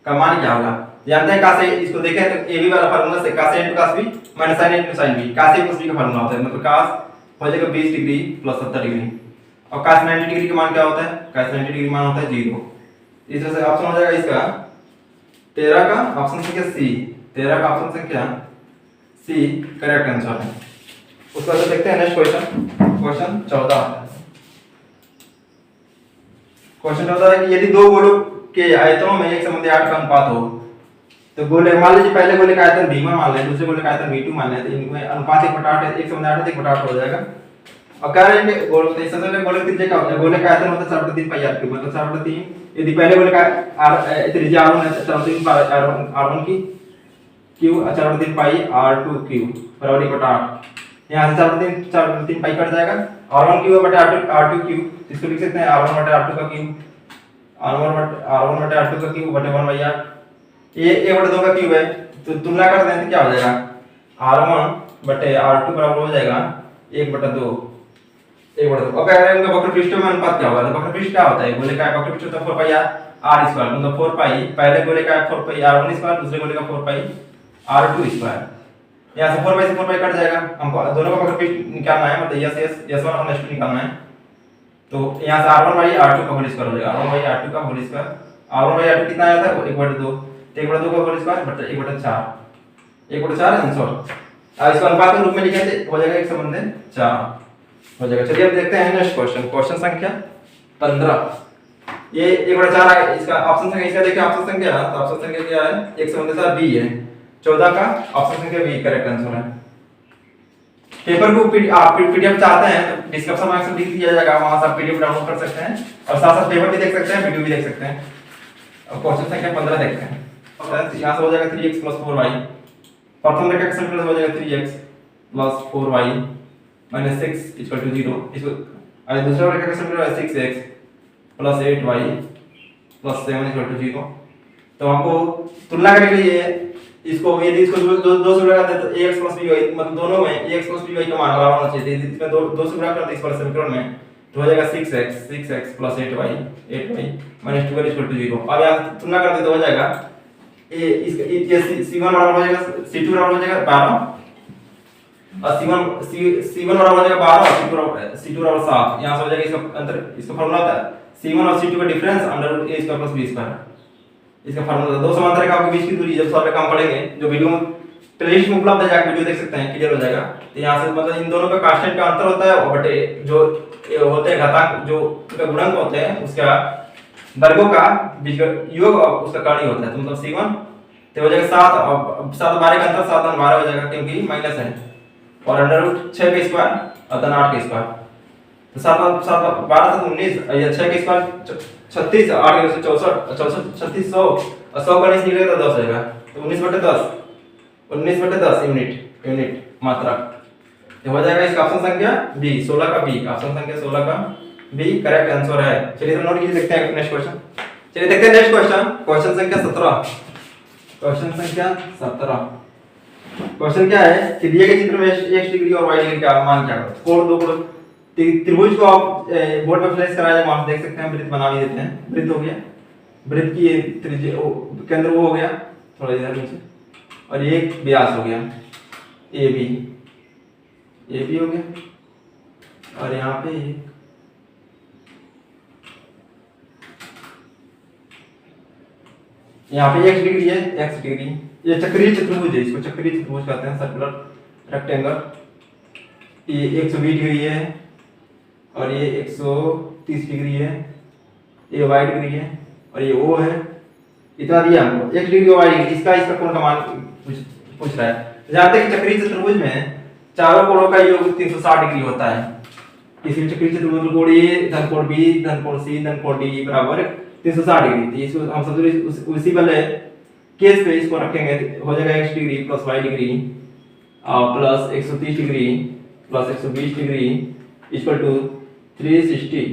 का मान क्या होगा? जानते हैं cos इसको देखें तो ए बी वाला फार्मूला से cos a into cos b minus sin a into sin b cos a plus b का फार्मूला होता है, मतलब cos हो जाएगा 20 डिग्री + 70 डिग्री और cos 90 डिग्री का मान क्या होता है? cos 90 डिग्री मान होता है 0। इस तरह से ऑप्शन हो जाएगा इसका 13 का ऑप्शन संख्या सी 13 का ऑप्शन संख्या सी करेक्ट आंसर है। उसके बाद देखते हैं नेक्स्ट क्वेश्चन। क्वेश्चन 14 है कि यदि दो गोलों के आयतनों में एक संबंधी 8 का अनुपात हो तो गोले मान लीजिए पहले गोले का आयतन v1 मान लें, दूसरे गोले का आयतन v2 मान लें, तो इनमें अनुपात 1/8 है, 1 संबंधी 8 है 1/8 हो जाएगा। और कह रहे हैं कि गोल तो सबसे पहले गोले त्रिज्या का होता है, गोले का आयतन होता है 4/3 पाई r3 मतलब 4/3। यदि पहले गोले का त्रिज्या r1 है तो 4/3 पाई r1 की क्यू 4/3 पाई r2 क्यू बराबर 1/8। यहाँ से 4/3 पाई कट जाएगा r1 क्यू बटे r2 क्यू, इसको लिख सकते हैं r1 बटे r2 का क्यू r1 बटे r2 का क्यू बटे 1/8। ये 1/2 का क्यूब है तो तुलना कर दें तो क्या हो जाएगा r1 बटे r2 बराबर हो जाएगा 1/2। अब कह रहे हैं उनका वक्र पृष्ठ में अनुपात क्या होगा? तो वक्र पृष्ठ क्या होता है? गोले का वक्र पृष्ठ होता है 4 पाई r स्क्वायर मतलब 4 पाई पहले गोले का 4 पाई r1 स्क्वायर दूसरे गोले का 4 पाई r2 स्क्वायर। यहाँ से 4 बाई कट जाएगा, हमको दोनों का अगर निकालना है, मतलब S1 और S2 निकालना है, तो यहाँ से R1 बाई R2 का होल स्क्वायर हो जाएगा, R1 बाई R2 का whole square. R1 by R2 कितना आया था? 1/2, तो 1/2 का होल स्क्वायर बटा 1/4, 1/4 आंसर। अब इसको अनुपात के रूप में लिखें तो हो जाएगा 1 संबंध 4 हो जाएगा। चलिए अब देखते हैं नेक्स्ट क्वेश्चन, क्वेश्चन संख्या 15। ये 1/4 है, इसका ऑप्शन संख्या, इसका देखिए ऑप्शन संख्या, तो ऑप्शन संख्या क्या है? 1 संबंध 4 बी है, 14 का ऑप्शन संख्या बी करेक्ट आंसर है। पेपर को आप पीडीएफ चाहते हैं तो डिस्क्रिप्शन बॉक्स में लिख दिया जाएगा, वहां से आप पीडीएफ डाउनलोड कर सकते हैं और साथ साथ पेपर भी देख सकते हैं, वीडियो भी देख सकते हैं। अब क्वेश्चन संख्या 15 देखते हैं। यहां से हो जाएगा 3x + 4y, प्रथम रेखा का समीकरण हो जाएगा 3x + 4y - 6 = 0। इसको और दूसरा रेखा का समीकरण है 6x + 8y + 7 = 0। तो हमको तुलना करने के लिए इसको यदि इसको दो से गुणा करते तो ax + by, मतलब दोनों में ax + by का मान बराबर होना चाहिए। इसमें दो से गुणा करते इस वाले समीकरण में तो हो जाएगा 6x + 8y - 12 = 0। अब यहां तुलना करते तो हो जाएगा ये c1 बराबर हो जाएगा c2 बराबर हो जाएगा 12 और c1 बराबर हो जाएगा 12 और c2 बराबर 7। यहां से हो जाएगा इसका अंतर, इसका फार्मूला होता है c1 और c2 का डिफरेंस √a² + b²। इसका फार्मूला दो समांतर रेखा के बीच की दूरी जब सॉल्व काम पढ़ेंगे, जो वीडियो में प्लेलिस्ट में उपलब्ध है, जाकर वीडियो देख सकते हैं, क्लियर हो जाएगा। तो यहां से मतलब इन दोनों का कांस्टेंट का अंतर होता है और बटे जो होते हैं घातांक, जो उसका गुणक होते हैं, उसका वर्गों का बीच का योग और उसका कर्ण होता है। तो मतलब c1 तो हो जाएगा 7 और 7 12 का अंतर 7 और 12 हो जाएगा क्योंकि माइनस है, और √6 का स्क्वायर और 8 का स्क्वायर, तो 7 7 12 से 19 या 6 का स्क्वायर 36, 8 से 64 36 100 और 100 का 19 निकलेगा तो 10 हो जाएगा। तो 19/10 यूनिट मात्रा, तो हो जाएगा इसका ऑप्शन संख्या बी 16 का बी, ऑप्शन संख्या 16 का बी करेक्ट आंसर है। चलिए तो नोट कीजिए, देखते हैं नेक्स्ट क्वेश्चन। चलिए देखते हैं नेक्स्ट क्वेश्चन, क्वेश्चन संख्या 17। क्वेश्चन संख्या 17, क्वेश्चन क्या है कि दिए गए चित्र में x डिग्री और y डिग्री का मान क्या है। कोण दो कोण त्रिभुज को आप बोर्ड पर फ्लैश कराया जाए, वहां देख सकते हैं, वृत्त बना भी देते हैं। वृत्त हो गया, वृत्त की त्रिज्या केंद्र वो हो गया थोड़ा इधर नीचे, और ये व्यास हो गया ए बी हो गया, और यहाँ पे x डिग्री है, x डिग्री, ये चक्रीय चतुर्भुज है, इसको चक्रीय चतुर्भुज कहते हैं, सर्कुलर रेक्टेंगल। ये 120 डिग्री है और ये 130 डिग्री है, ये y डिग्री है और ये O है। इतना दिया हमको, x डिग्री और y डिग्री, इसका कोण का मान पूछ रहा है। जानते हैं कि चक्रीय चतुर्भुज में चारों कोणों का योग 360 डिग्री होता है। इसी चक्रीय चतुर्भुज कोण A धन कोण B धन कोण C धन कोण D बराबर 360 डिग्री। तो इसको हम सब उसी वाले केस पे इसको रखेंगे, हो जाएगा x degree + y degree plus 130 degree plus 120 degree = 360।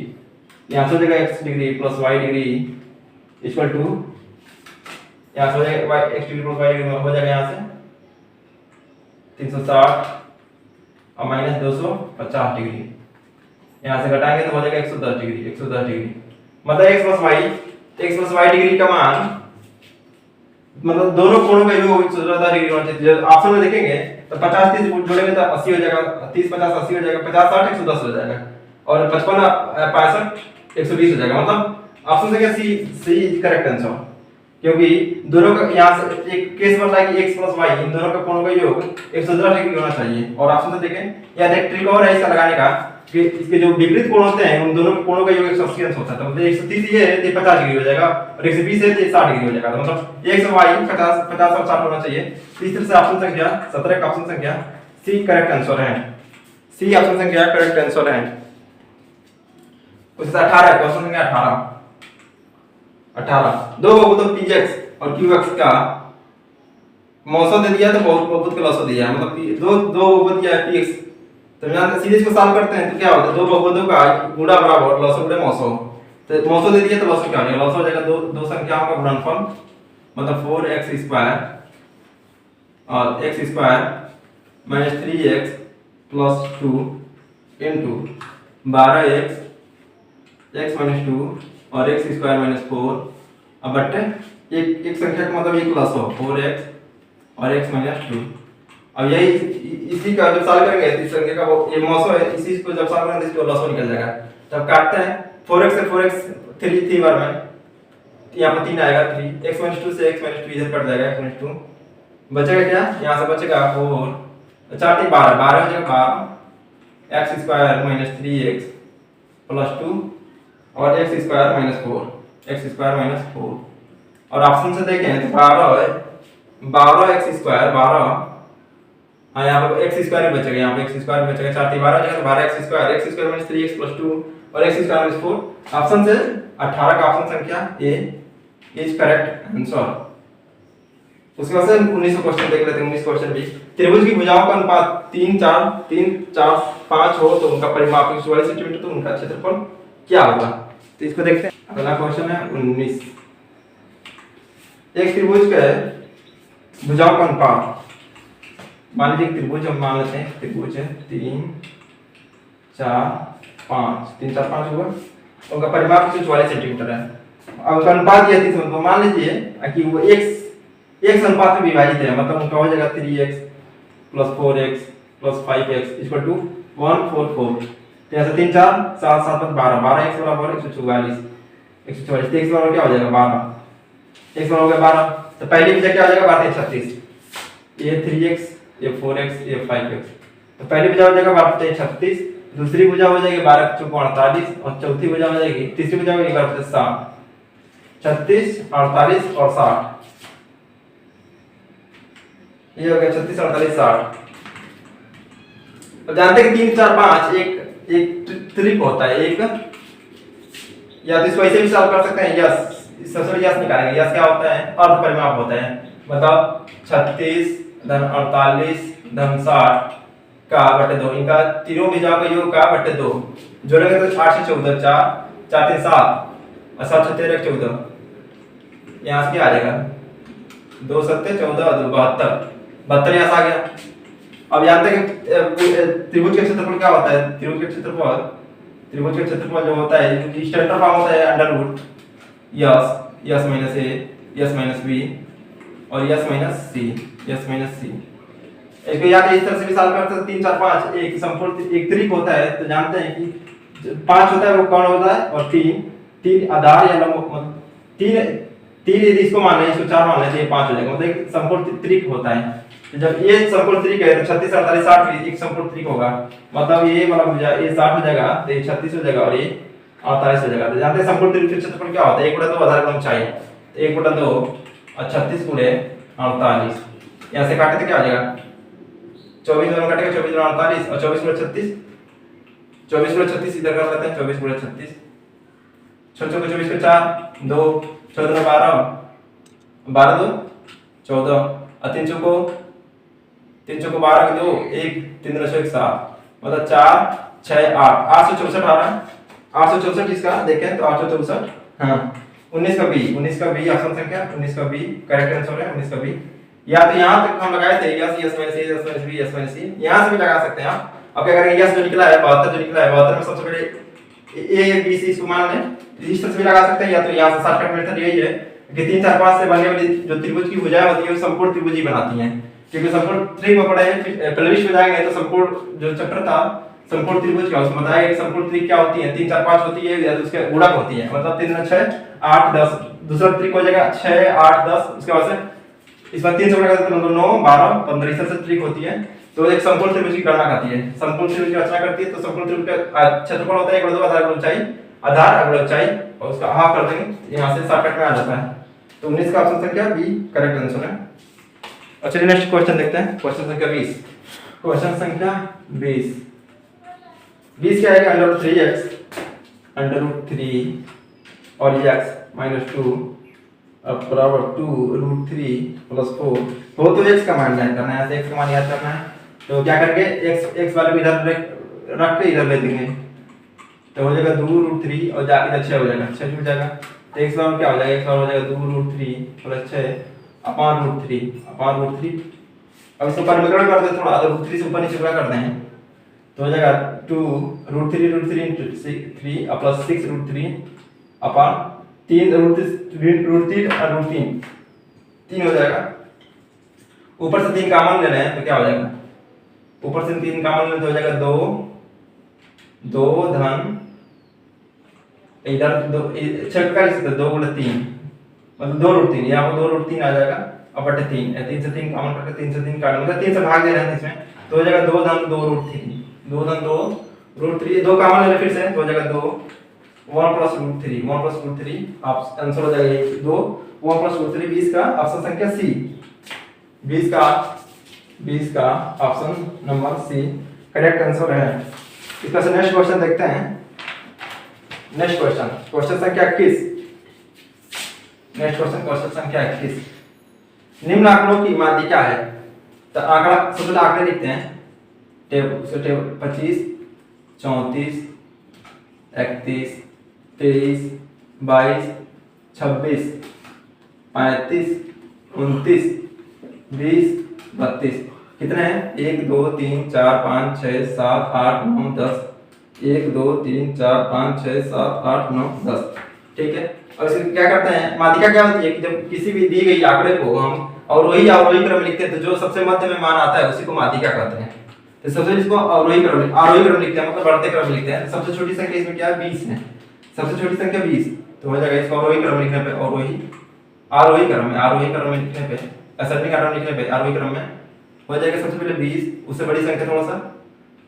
यहाँ से हो जाएगा x डिग्री + y डिग्री = यहाँ से हो जाएगा x डिग्री + y डिग्री हो जाएगा यहाँ से 360 और माइनस 250 डिग्री। यहाँ से घटाएंगे तो हो जाएगा 110 डिग्री। मतलब x + y डिग्री का मान, मतलब दोनों कोणों का योग 110 डिग्री होना चाहिए। ऑप्शन में देखेंगे तो 50 30 जोड़ेंगे तो 80 हो जाएगा, 30 50 80 हो जाएगा, 50 60 110 हो जाएगा, और 55 65 120 हो जाएगा। मतलब ऑप्शन संख्या सी करेक्ट आंसर, क्योंकि दोनों का यहाँ से एक केस बनता है कि x + y, इन दोनों का कोणों का योग 110 डिग्री होना चाहिए। और ऑप्शन से देखें या एक ट्रिक और है इसका लगाने का कि इसके जो विपरीत कोण होते हैं उन दोनों कोणों का योग 180 अंश होता है। तो मतलब 130 ये है तो 50 डिग्री हो जाएगा, और 120 है तो 60 डिग्री हो जाएगा। तो मतलब x और y 50 और 60 होना चाहिए। इस तरह से ऑप्शन संख्या 17 का ऑप्शन संख्या सी करेक्ट आंसर है। सी ऑप्शन संख्या करेक्ट आंसर है। क्वेश्चन 18, क्वेश्चन संख्या 18 दो बहुपद px और qx का मौसा दे दिया तो बहुपद का लसो दिया, मतलब दो बहुपद क्या है px, तो यहाँ सीधे इसको सॉल्व करते हैं तो क्या होता है, दो बहुपदों का गुणा बराबर लसो गुणे मौसो। तो मौसो दे दिया तो लसो क्या हो जाएगा, लसो हो जाएगा दो संख्याओं का गुणनफल, मतलब 4x² और x² - 3x + 2 into 12x x - 2 और x² - 4 अब बट्टे एक संख्या का मतलब एक प्लस हो 4x और x - 2, अब यही इसी का जब सॉल्व करेंगे तो इस संख्या का वो ये मौसो है, इसी को जब सॉल्व करेंगे तो इसको लॉसो निकल जाएगा। तब काटते हैं 4x से 4x 3 बार में, यहाँ पर 3 आएगा 3 x - 2 से x - 2 इधर कट जाएगा x - 2 बचेगा क्या, यहाँ से बचेगा 4 4 3 12 12 हो जाएगा 12 x स्क्वायर - 3x + 2 और x स्क्वायर - 4 x स्क्वायर - 4 और ऑप्शन से देखें तो 12 है 12 x स्क्वायर 12 हाँ यहाँ पे x स्क्वायर भी बचेगा, यहाँ पे x स्क्वायर भी बचेगा 4 3 12 हो जाएगा तो 12 x स्क्वायर - 3x + 2 और x स्क्वायर - 4 ऑप्शन से 18 का ऑप्शन संख्या ए इज करेक्ट आंसर। उसके बाद से 19 क्वेश्चन देख लेते हैं। 19 क्वेश्चन भी त्रिभुज की भुजाओं का अनुपात 3 4 5 हो तो उनका परिमाप 144 सेंटीमीटर तो उनका क्षेत्रफल क्या होगा, तो इसको देखते हैं। अगला क्वेश्चन है 19। एक त्रिभुज के भुजाओं का अनुपात, मान लीजिए त्रिभुज हम मान लेते हैं, त्रिभुज है 3 4 5 3 4 5 होगा, उनका परिमाप 144 सेंटीमीटर है। अब उसका अनुपात यह 30 तो मान लीजिए कि वो x अनुपात में विभाजित है, मतलब उनका हो जाएगा 3x + 4x + 5x = 144। तो यहाँ से 3 4 7 7 12 12x बराबर 144 144 तो x बराबर क्या हो जाएगा 12 x बराबर हो गया 12। तो पहली भुजा क्या हो जाएगा 12 36, ये 3x ये 4x ये 5x, तो पहली भुजा हो जाएगा 12 36, दूसरी भुजा हो जाएगी 12 चौको 48 और चौथी भुजा हो जाएगी, तीसरी भुजा हो जाएगी 12 60 36 48 और 60, ये हो गया 36 48 60। तो जानते हैं कि 3 4 5 एक ट्रिक होता है, एक या तो इसको ऐसे भी सॉल्व कर सकते हैं, यस सबसे यस निकालेंगे। यस क्या होता है, अर्ध परिमाप होता है, मतलब 36 धन 48 धन 60 का बटे 2, इनका तीनों भुजाओं का योग का बटे 2 जोड़ेंगे तो 8 से 14 4 4 3 7 और 7 6 13 14, यहाँ से क्या आ जाएगा 2 7 14 और 2 72 72 यहाँ से आ गया। अब जानते हैं कि त्रिभुज का क्षेत्रफल क्या होता है, त्रिभुज का क्षेत्रफल जो होता है स्टैंडर्ड फॉर्म होता है under yes minus A S minus B और यस माइनस सी। इसको या तो इस तरह से भी सॉल्व कर सकते हैं 3 4 5 एक संपूर्ण एक त्रिक होता है, तो जानते हैं कि 5 होता है वो कौन होता है और 3 आधार या लंब 3 यदि इसको मान लें इसको 4 मान लें तो ये 5 हो जाएगा, मतलब एक संपूर्ण त्रिक होता है। तो जब ये संपूर्ण त्रिक है तो 36 48 60 भी एक संपूर्ण त्रिक होगा, मतलब ये वाला भुजा ये 60 हो जाएगा तो ये 36 हो जाएगा और ये 48 हो जाएगा। तो जानते हैं संपूर्ण त्रिक का क्षेत्रफल क्या होता है 1/2 आधार गुणा ऊंचाई, तो 1/2 और 36 गुणे 48, यहां से काटे तो क्या हो जाएगा 24 दोनों काटेगा 24 गुणा 48 और 24 गुणा 36 24 गुणा 36 इधर कर लेते हैं 24 गुणा 36 छोटे को 24 को 4 2 14 12 12 2 14 और 3 चौको 12 के 2 1 3 2 1 7, मतलब 4 6 8 864 आ रहा है 864 इसका देखें तो 864 हाँ 19 का बी ऑप्शन संख्या 19 का बी करेक्ट आंसर है 19 का बी। या तो यहाँ तक हम लगाए थे S minus A S minus B S minus C, यहाँ से भी लगा सकते हैं आप। अब क्या करेंगे यस जो निकला है 72 जो निकला है 72 में सबसे पहले ए बी सी इसको मान लें, इस तरह से भी लगा सकते हैं, या तो यहाँ से शॉर्टकट मेथड यही है कि 3 4 5 से बनने वाली जो त्रिभुज की भुजाएं होती है संपूर्ण त्रिभुज ही बनाती हैं, क्योंकि संपूर्ण त्रिभुज में पढ़े हैं प्रविष्ट में जाएंगे तो संपूर्ण जो चैप्टर था संपूर्ण त्रिभुज का उसमें बताया कि संपूर्ण त्रिभुज क्या होती है 3 4 5 होती है या तो उसके गुणक होती है, मतलब 3 6 8 10 दूसरा त्रिक हो जाएगा 6 8 10, उसके बाद से इसमें 3 से गुणा करते हैं तो 9 12 15 इस तरह से त्रिक होती है। तो एक संपूर्ण त्रिभुज की गणना करती है, संपूर्ण त्रिभुज की रचना करती है, तो संपूर्ण त्रिभुज का क्षेत्रफल होता है 1/2 आधार गुणा ऊंचाई आधार अगला ऊंचाई और उसका हाफ कर देंगे, यहां से शॉर्टकट में आ जाता है। तो 19 का ऑप्शन संख्या बी करेक्ट आंसर है। और चलिए नेक्स्ट क्वेश्चन देखते हैं, क्वेश्चन संख्या 20। क्वेश्चन संख्या 20 क्या है √3x √3 और x - 2 बराबर 2√3 + 4 तो x का मान ज्ञात करना है, ऐसे x का मान याद करना है। तो क्या करेंगे x वाले को इधर रख के इधर ले देंगे तो हो जाएगा 2√3 और इधर 6 हो जाएगा 6 हो जाएगा, तो x बराबर क्या हो जाएगा x बराबर हो जाएगा 2√3 + 6 /√3। अब इसको परिवर्तन कर दे थोड़ा, तो √3 से ऊपर नीचे गुणा कर दें तो हो जाएगा 2√3 × 3 + 6√3 अपॉन 3 √3 और √3 3 हो जाएगा। ऊपर से 3 कॉमन ले रहे हैं तो क्या हो जाएगा, ऊपर से 3 कॉमन ले तो हो जाएगा 2 2 धन इधर 2 छठ का लिख सकते 2 गुणा 3 मतलब 2 रूट 3, यहाँ पर 2 रूट 3 आ जाएगा और बटे 3 3 से 3 कॉमन करके 3 से 3 काट मतलब 3 से भाग दे रहे हैं इसमें तो हो जाएगा 2 धन 2 रूट 3 2 धन 2 रूट 3 2 कॉमन ले फिर से तो हो जाएगा 2 1 प्लस रूट 3 1 प्लस रूट 3 आप आंसर हो जाएगा 2 1 प्लस रूट 3 20 का ऑप्शन संख्या सी 20 का option number C correct answer है। इसका से नेक्स्ट क्वेश्चन देखते हैं। नेक्स्ट क्वेश्चन संख्या 21। नेक्स्ट क्वेश्चन संख्या 21 निम्न आंकड़ों की माध्य क्या है। तो आंकड़ा सबसे पहले आंकड़े लिखते हैं टेबल 25 34 31 23 22 26 35 29 20 32 कितने हैं 1 2 3 4 5 6 7 8 9 10 1 2 3 4 5 6 7 8 9 10 ठीक है। और इसमें क्या करते हैं माध्यिका क्या होती है कि जब किसी भी दी गई आंकड़े को हम अवरोही क्रम में लिखते हैं तो जो सबसे मध्य में मान आता है उसी को माध्यिका कहते हैं। तो सबसे इसको आरोही क्रम लिखते हैं मतलब बढ़ते क्रम लिखते हैं। सबसे छोटी संख्या इसमें क्या है 20 है, सबसे छोटी संख्या 20 तो हो जाएगा इसको आरोही क्रम लिखने पे आरोही क्रम में लिखने पे असेंडिंग क्रम लिखने पे आरोही क्रम में हो जाएगा सबसे पहले 20 उससे बड़ी संख्या थोड़ा सा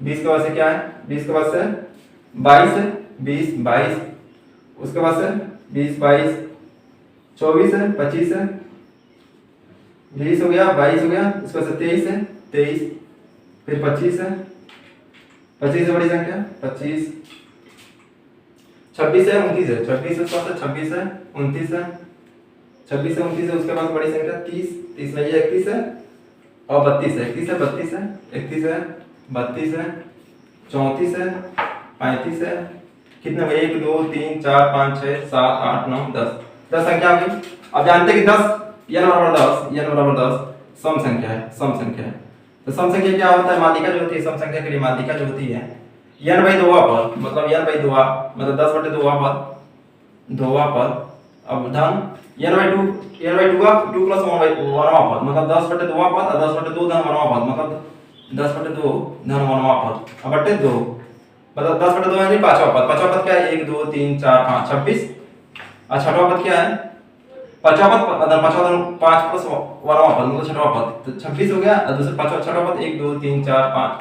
20 के बाद से क्या है 20 के बाद से 22 है 20 22 उसके बाद से 20 22 24 है 25 है 20 हो गया 22 हो गया उसके बाद से 23 है 23 फिर 25 है 25 से बड़ी संख्या 25 26 है 29 है 26 उसके बाद से 26 है 29 है 26 है 29 है उसके बाद बड़ी संख्या 30 में ये 31 है और 32 है 31 है 32 है 31 है 32 है 34 है 35 है कितने 1 2 3 4 5 6 7 8 9 10 10 संख्या आ गई। अब जानते हैं कि 10 n बराबर 10 सम संख्या है तो सम संख्या क्या होता है माध्यिका जो होती है सम संख्या के लिए माध्यिका जो होती है n/2 पद मतलब n/2 मतलब 10/2 पद अब धन n/2 का 2 + 1/1 पद मतलब 10/2 पद और 10/2 धन 1 पद मतलब 10/2 धन 1 पद अब बटे 2 मतलब 10/2 यानी 5वां पद क्या है 1 2 3 4 5 26 और 6वां पद क्या है 5वां पद 5 + 1वां पद मतलब 6वां पद तो 26 हो गया और दूसरा 6वां पद 1 2 3 4 5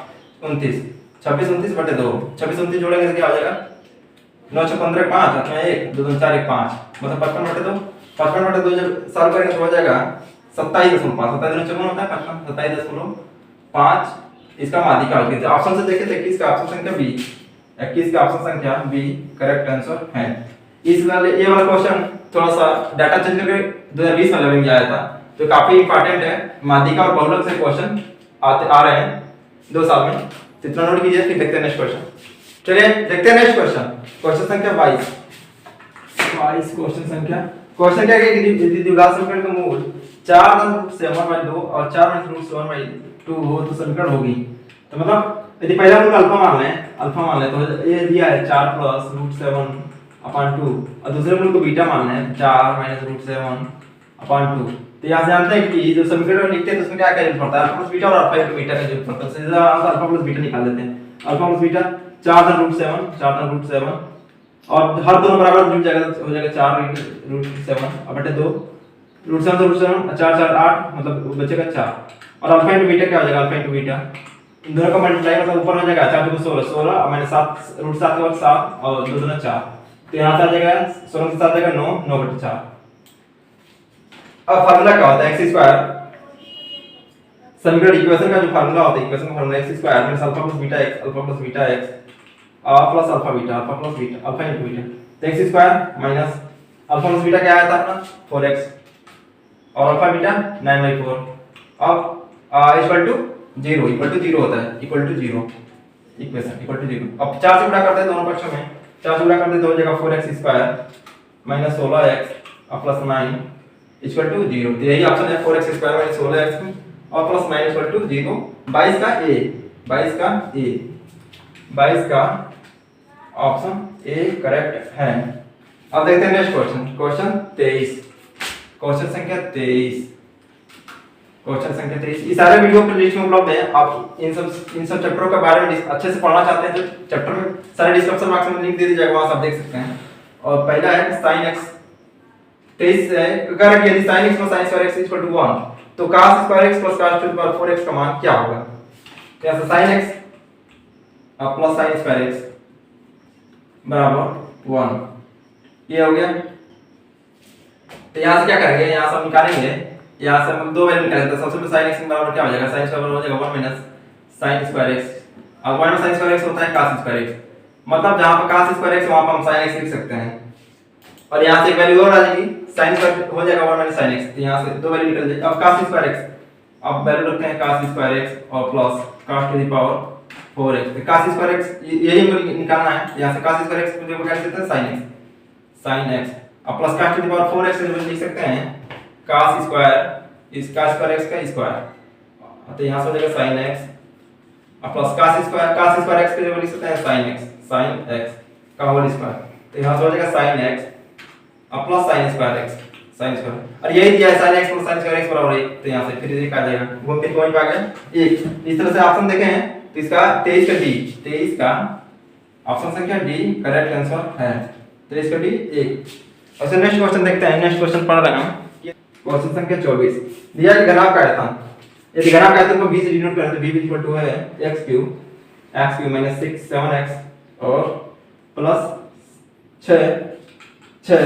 29 26 29 बटे 2 26 29 जोड़ेंगे तो क्या हो जाएगा 9 6 15 5 8 1 2 2 4 1 5 मतलब 55 बटे 2 जब सॉल्व करेंगे तो हो जाएगा 27.5 27 चौगुना होता है 55 27.5 इसका माध्यिका होगी। तो ऑप्शन से देखें तो 21 का ऑप्शन संख्या बी 21 का ऑप्शन संख्या बी करेक्ट आंसर है। इस वाले ये वाला क्वेश्चन थोड़ा सा डाटा चेंज करके 2020 में लेवल में आया था तो काफी इंपॉर्टेंट है। माध्यिका और बहुलक से क्वेश्चन आ रहे हैं 2 साल में तो इतना नोट कीजिए। फिर देखते हैं नेक्स्ट क्वेश्चन। चलिए देखते हैं नेक्स्ट क्वेश्चन संख्या 22 क्वेश्चन क्या है कि यदि द्विघात समीकरण का मूल 4 धन से 1/2 और 4 माइनस 1/2 हो तो समीकरण होगी। तो मतलब यदि पहला मूल अल्फा मान लें तो ये दिया है 4 + √7/2 और दूसरे मूल को बीटा मान लें 4 - √7/2। तो यहाँ से जानते हैं कि जो समीकरण लिखते हैं तो उसमें क्या क्या जरूरत पड़ता है अल्फा प्लस बीटा और अल्फा इंटू बीटा का जरूरत पड़ता है। सीधा अल्फा प्लस बीटा निकाल देते हैं। अल्फा प्लस बीटा 4 धन √7 और हर दोनों बराबर जुड़ जाएगा तो हो जाएगा 4 √7 और बटे 2 √7 से √7 4 4 8 मतलब बचेगा 4 और अल्फा इंटू बीटा क्या हो जाएगा अल्फा इंटू बीटा इन दोनों का मल्टीप्लाई मतलब ऊपर हो जाएगा 4 2 16 और मैंने 7 √7 के बाद 7 और 2 2 4 तो यहाँ से आ जाएगा 16 के साथ आ जाएगा 9 9/4। अब फार्मूला क्या होता है x² समीकरण इक्वेशन का जो फार्मूला होता है इक्वेशन का formula x² minus alpha plus beta x plus alpha beta alpha into beta तो x² minus alpha plus beta क्या आया था अपना 4x और अल्फा बीटा 9/4 अब इक्वल टू 0 होता है equal to 0 equation equal to 0। अब 4 से गुणा करते हैं दोनों पक्षों में 4 से गुणा करते तो हो जाएगा 4x² माइनस 16x और प्लस 9 इक्वल टू 0। तो यही ऑप्शन है 4x² माइनस 16x और प्लस 9 इक्वल टू 0। 22 का ऑप्शन ए करेक्ट है। अब देखते हैं नेक्स्ट क्वेश्चन 23 क्वेश्चन संख्या 23 क्वेश्चन संख्या 23 इस सारे वीडियो पर लिस्ट में उपलब्ध है। आप इन सब चैप्टरों के बारे में अच्छे से पढ़ना चाहते हैं तो चैप्टर में सारे डिस्क्रिप्शन बॉक्स में लिंक दे दिया जाएगा, वहां से आप देख सकते हैं। और पहला है sin x 23 है, अगर यदि sin x sin square x 1 तो cos square x cos 4x का मान क्या होगा? तो यहाँ से sin x plus sin square x बराबर 1, ये हो गया। तो यहाँ से क्या करेंगे, यहाँ से हम निकालेंगे, यहाँ से हम दो वैल्यू निकालेंगे। तो सबसे पहले sin x बराबर क्या हो जाएगा, sin स्क्वायर बराबर हो जाएगा 1 माइनस sin स्क्वायर x। अब 1 sin स्क्वायर x होता है cos स्क्वायर x, मतलब जहाँ पर cos स्क्वायर x वहाँ पर हम sin x लिख सकते हैं। और यहाँ से एक वैल्यू और आ जाएगी, sin स्क्वायर हो जाएगा 1 माइनस sin x, तो यहाँ से दो वैल्यू निकल जाएगी। अब cos स्क्वायर x, अब वैल्यू रखते हैं cos स्क्वायर x और plus cos to the power 4x। तो cos स्क्वायर x यही हमको निकालना है, यहाँ से cos स्क्वायर x को जो क्या लिखते हैं sin x अब plus cos to the power 4x से लिख सकते हैं cos स्क्वायर इस cos स्क्वायर x का स्क्वायर, तो यहाँ से हो जाएगा sin x अब प्लस cos स्क्वायर x के जो लिख सकते हैं sin x का होल स्क्वायर, तो यहाँ से हो जाएगा sin x अब प्लस sin स्क्वायर x और यही दिया है sin x plus sin square x बराबर 1, तो यहाँ से फिर ये आ जाएगा, घूम फिर पॉइंट पे आ गया 1। इस तरह से ऑप्शन देखे हैं तो इसका 23 का ऑप्शन संख्या डी करेक्ट आंसर है। 23 का डी 1। और नेक्स्ट क्वेश्चन देखते हैं, नेक्स्ट क्वेश्चन पढ़ रहे हैं क्वेश्चन संख्या 24 दिया है घनाभ का आयतन, यदि घनाभ का आयतन को b से डिनोट करें तो b इक्वल टू है x³ माइनस 6 7x और प्लस 6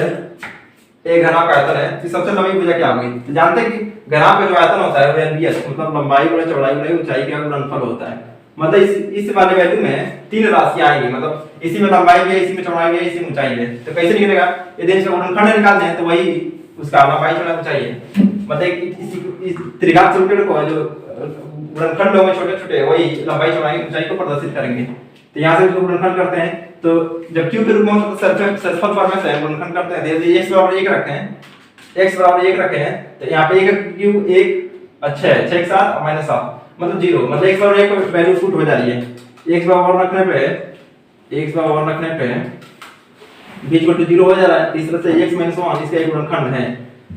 एक घनाभ का आयतन है। तो सबसे लंबी भुजा क्या होगी? तो जानते हैं कि घनाभ का जो आयतन होता है वो एलबीएस मतलब लंबाई गुणा चौड़ाई गुणा ऊंचाई का गुणनफल होता है। मतलब इस वाले वैल्यू में तीन राशियां आएंगी, मतलब इसी में लंबाई भी है, इसी में चौड़ाई भी है, इसी में ऊंचाई है। तो कैसे निकलेगा? यदि इसका गुणनखंड निकालते हैं तो वही उसका लंबाई चौड़ाई ऊंचाई है। मतलब इस त्रिघात सूत्र को जो गुणनखंड होंगे छोटे-छोटे वही लंबाई चौड़ाई ऊंचाई को प्रदर्शित करेंगे। तो यहाँ से जो गुणनखंड करते हैं तो जब क्यू के रूप में सरफेस फॉर्मेट से गुणनखंड करते हैं, यदि x बराबर 1 रखते हैं, x बराबर 1 रखे हैं तो यहाँ पे 1 क्यू 1 अच्छा है 6 के साथ और माइनस 7 मतलब 0, मतलब x बराबर 1 को वैल्यू पुट हो जा रही है। x बराबर रखने पे b इक्वल टू 0 हो जा रहा है। इस तरह से x 1 इसका एक गुणनखंड है।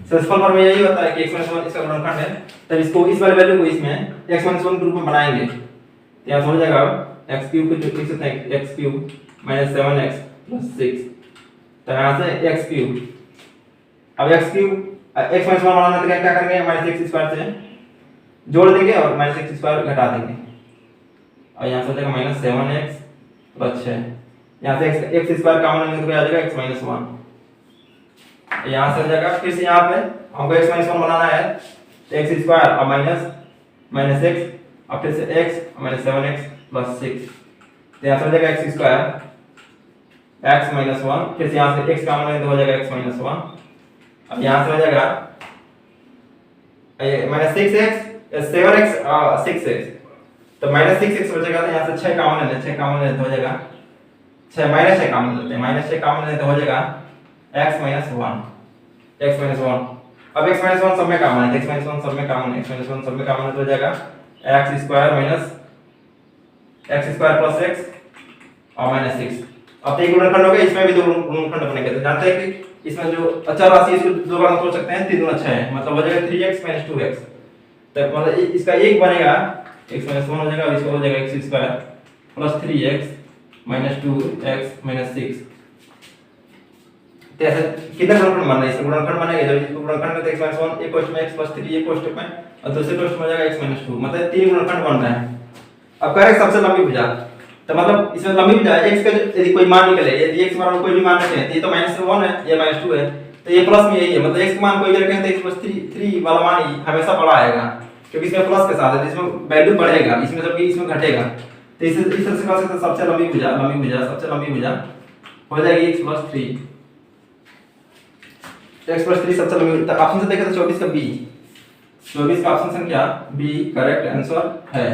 सरफेस फॉर्मेट में यही होता है कि x 1 इसका गुणनखंड है, तब इसको इस वाले वैल्यू को इसमें x 1 के रूप में बनाएंगे। तो यहाँ से हो जाएगा x³ को जो लिख सकते हैं x³ माइनस 7x प्लस 6, तो यहाँ से x³ अब x³ x 1 बनाना तो क्या करेंगे माइनस x स्क्वायर से जोड़ देंगे और माइनस x स्क्वायर घटा देंगे और यहाँ से हो जाएगा माइनस 7x प्लस 6, यहाँ से x स्क्वायर कॉमन लेंगे तो क्या आ जाएगा x माइनस 1। यहाँ से हो जाएगा फिर से यहाँ पे हमको x माइनस 1 बनाना है तो x स्क्वायर और माइनस x और फिर से x माइनस 7x प्लस 6, तो यहाँ से हो जाएगा x स्क्वायर x माइनस 1, फिर से यहाँ से x कॉमन लेंगे तो हो जाएगा x माइनस 1। अब यहाँ से हो जाएगा माइनस 6x 7x 6x, तो माइनस 6x बचेगा तो यहाँ से 6 कॉमन लेते हैं, 6 कॉमन लेते हो जाएगा 6 माइनस 6 कॉमन लेते हैं, माइनस 6 कॉमन लेते हो जाएगा x माइनस 1। अब x माइनस 1 सब में कॉमन है, x माइनस 1 सब में कॉमन है, x माइनस 1 सब में कॉमन है तो हो जाएगा x square minus x square plus x और माइनस 6। अब एक गुणनखंड हो गया, इसमें भी दो गुणनखंड बनेंगे। तो जानते हैं कि इसमें जो अचर राशि है इसको दो बार तोड़ सकते हैं, 3 गुना 6 है, मतलब हो जाएगा 3x माइनस 2x। तो मतलब इसका एक बनेगा x माइनस 1 हो जाएगा और इसका हो जाएगा x square plus 3x minus 2x minus 6। तो ऐसे कितने गुणनखंड बन रहे हैं? इसका गुणनखंड बनेगा जब इसको गुणनखंड में तो x माइनस 1 एक कोष्ठ में x प्लस 3 एक कोष्ठ में और दूसरे कोष्ठ में हो जाएगा x माइनस 2, मतलब 3 गुणनखंड बन रहे हैं। अब कह रहे सबसे लंबी भुजा, तो मतलब इसमें लंबी भुजा x का यदि कोई मान निकले, यदि x बराबर कोई भी मान रखें तो ये तो माइनस 1 है, ये माइनस 2 है, तो ये प्लस में यही है, मतलब x का मान कोई भी रखें तो x प्लस 3 वाला मान ही हमेशा बड़ा आएगा क्योंकि इसमें प्लस के साथ है, इसमें वैल्यू बढ़ेगा, इसमें जबकि इसमें घटेगा। तो इस तरह से कह सकते हैं सबसे लंबी भुजा हो जाएगी x प्लस 3 सबसे लंबी। तो ऑप्शन से देखें तो 24 का b, 24 का ऑप्शन संख्या b करेक्ट आंसर है।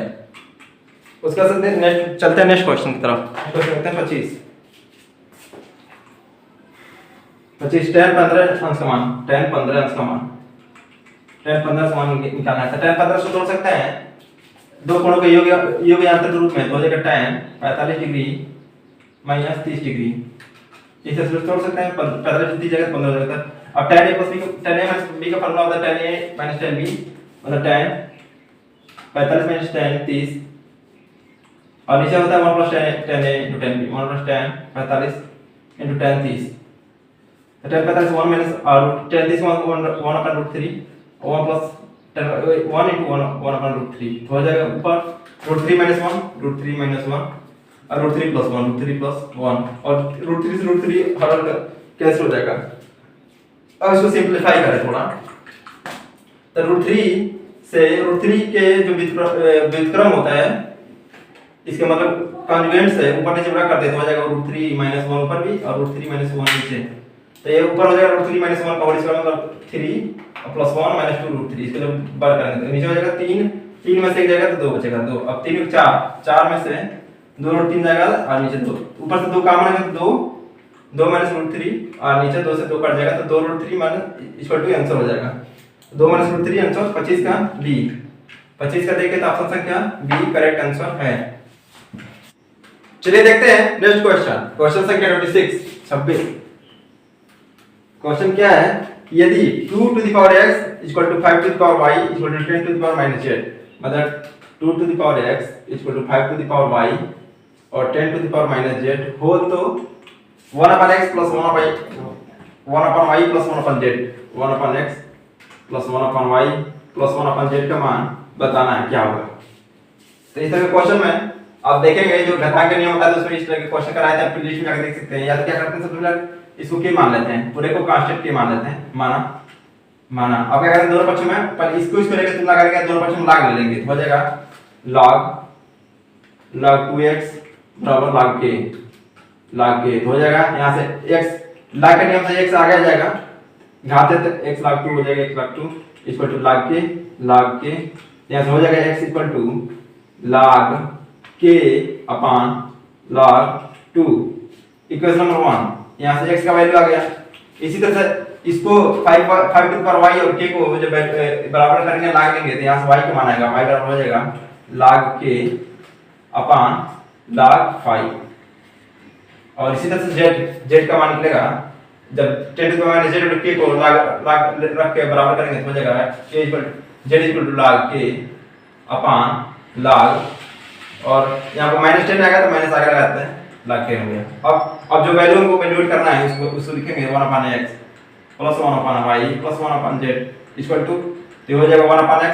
उसका से नेक्स्ट चलते हैं नेक्स्ट क्वेश्चन की तरफ। क्वेश्चन करते हैं 25 tan 15 अंश का मान, tan 15 अंश का मान, tan 15 मान निकालना है। तो tan 15 से तोड़ सकते हैं दो कोणों के योग यांतर के रूप में, तो हो जाएगा tan 45 डिग्री माइनस 30 डिग्री। इसे तोड़ सकते हैं 45 की जगह 15 हो जाएगा। अब tan a प्लस b का फॉर्मूला होता है tan a minus tan b, मतलब 10, 45 माइनस 10 30, और नीचे होता है 1 प्लस 10 इंटू 10 भी, 1 प्लस 10 45 इंटू 10 30, तो 10 45 1 माइनस और 10 30 1 upon root 3, 1 plus 10 1 into 1 upon root 3, तो हो जाएगा ऊपर रूट 3 माइनस 1 रूट 3 माइनस 1 और रूट 3 प्लस 1 रूट 3 प्लस 1 और रूट 3 से रूट 3 हर कैंसिल हो जाएगा। अब इसको सिंपलीफाई करें थोड़ा, तो रूट 3 से रूट 3 के जो व्युत्क्रम होता है, इसके मतलब कॉन्जुगेंट से ऊपर नीचे बड़ा कर देते हो जाएगा रूट 3 माइनस 1 ऊपर भी और रूट 3 माइनस 1 नीचे, तो ये ऊपर हो जाएगा रूट 3 माइनस 1 का होल स्क्वायर मतलब 3 और प्लस 1 माइनस 2 रूट 3, इसके लिए बार करेंगे तो नीचे हो जाएगा 3 में से एक जाएगा तो 2 बचेगा 2, अब 3 4 में से 2 रूट 3 जाएगा और नीचे 2, ऊपर से 2 कॉमन है तो 2 माइनस रूट 3 और नीचे 2 से 2 कट जाएगा तो 2 root 3 minus equal to answer हो जाएगा 2 माइनस रूट 3 आंसर 25 का बी, 25 का देखें तो ऑप्शन संख्या बी करेक्ट आंसर है। चलिए देखते हैं नेक्स्ट क्वेश्चन, क्वेश्चन संख्या 26। क्वेश्चन क्या है, यदि 2 to the power x equal to 5 to the power y equal to 10 to the power minus z, मतलब 2 to the power x equal to 5 to the power y और 10 to the power minus z हो तो 1 upon x plus 1 upon y plus 1 upon z, 1 upon x plus 1 upon y plus 1 upon z का मान बताना है क्या होगा। तो इस तरह के क्वेश्चन में आप देखेंगे जो घातांक नियम होता है तो उसमें इस तरह के क्वेश्चन कराए थे, आप लिस्ट में जाकर देख सकते हैं। या तो क्या करते हैं सबसे पहले इसको के मान लेते हैं, पूरे को कांस्टेंट के मान लेते हैं, माना अब क्या करेंगे दोनों पक्षों में पर इसको लेकर तुलना करेंगे, दोनों पक्षों में log ले लेंगे तो हो जाएगा log 2x बराबर log k तो हो जाएगा यहां से x log के नियम से x आगे आ जाएगा, घात है तो x log 2 हो जाएगा, x log 2 equal to log k यहां से हो जाएगा x equal to log k upon log 2, equation number 1 यहां से x का वैल्यू आ गया। इसी तरह से इसको 5 टू द पावर y और k को जब बराबर करेंगे log लेंगे तो यहां से y का मान आएगा, y बराबर हो जाएगा log k अपॉन log 5, और इसी तरह से z का मान निकलेगा जब 10 टू द पावर z और k को log रख के बराबर करेंगे तो हो जाएगा k z equal to log k upon log, और यहाँ पर माइनस 10 आएगा तो माइनस आगे लगाते हैं log k हो गया। अब जो वैल्यू को वैल्यूएट करना है उसको लिखेंगे 1 upon x plus 1 upon y plus 1 upon z equal to तो हो जाएगा 1 अपॉन x,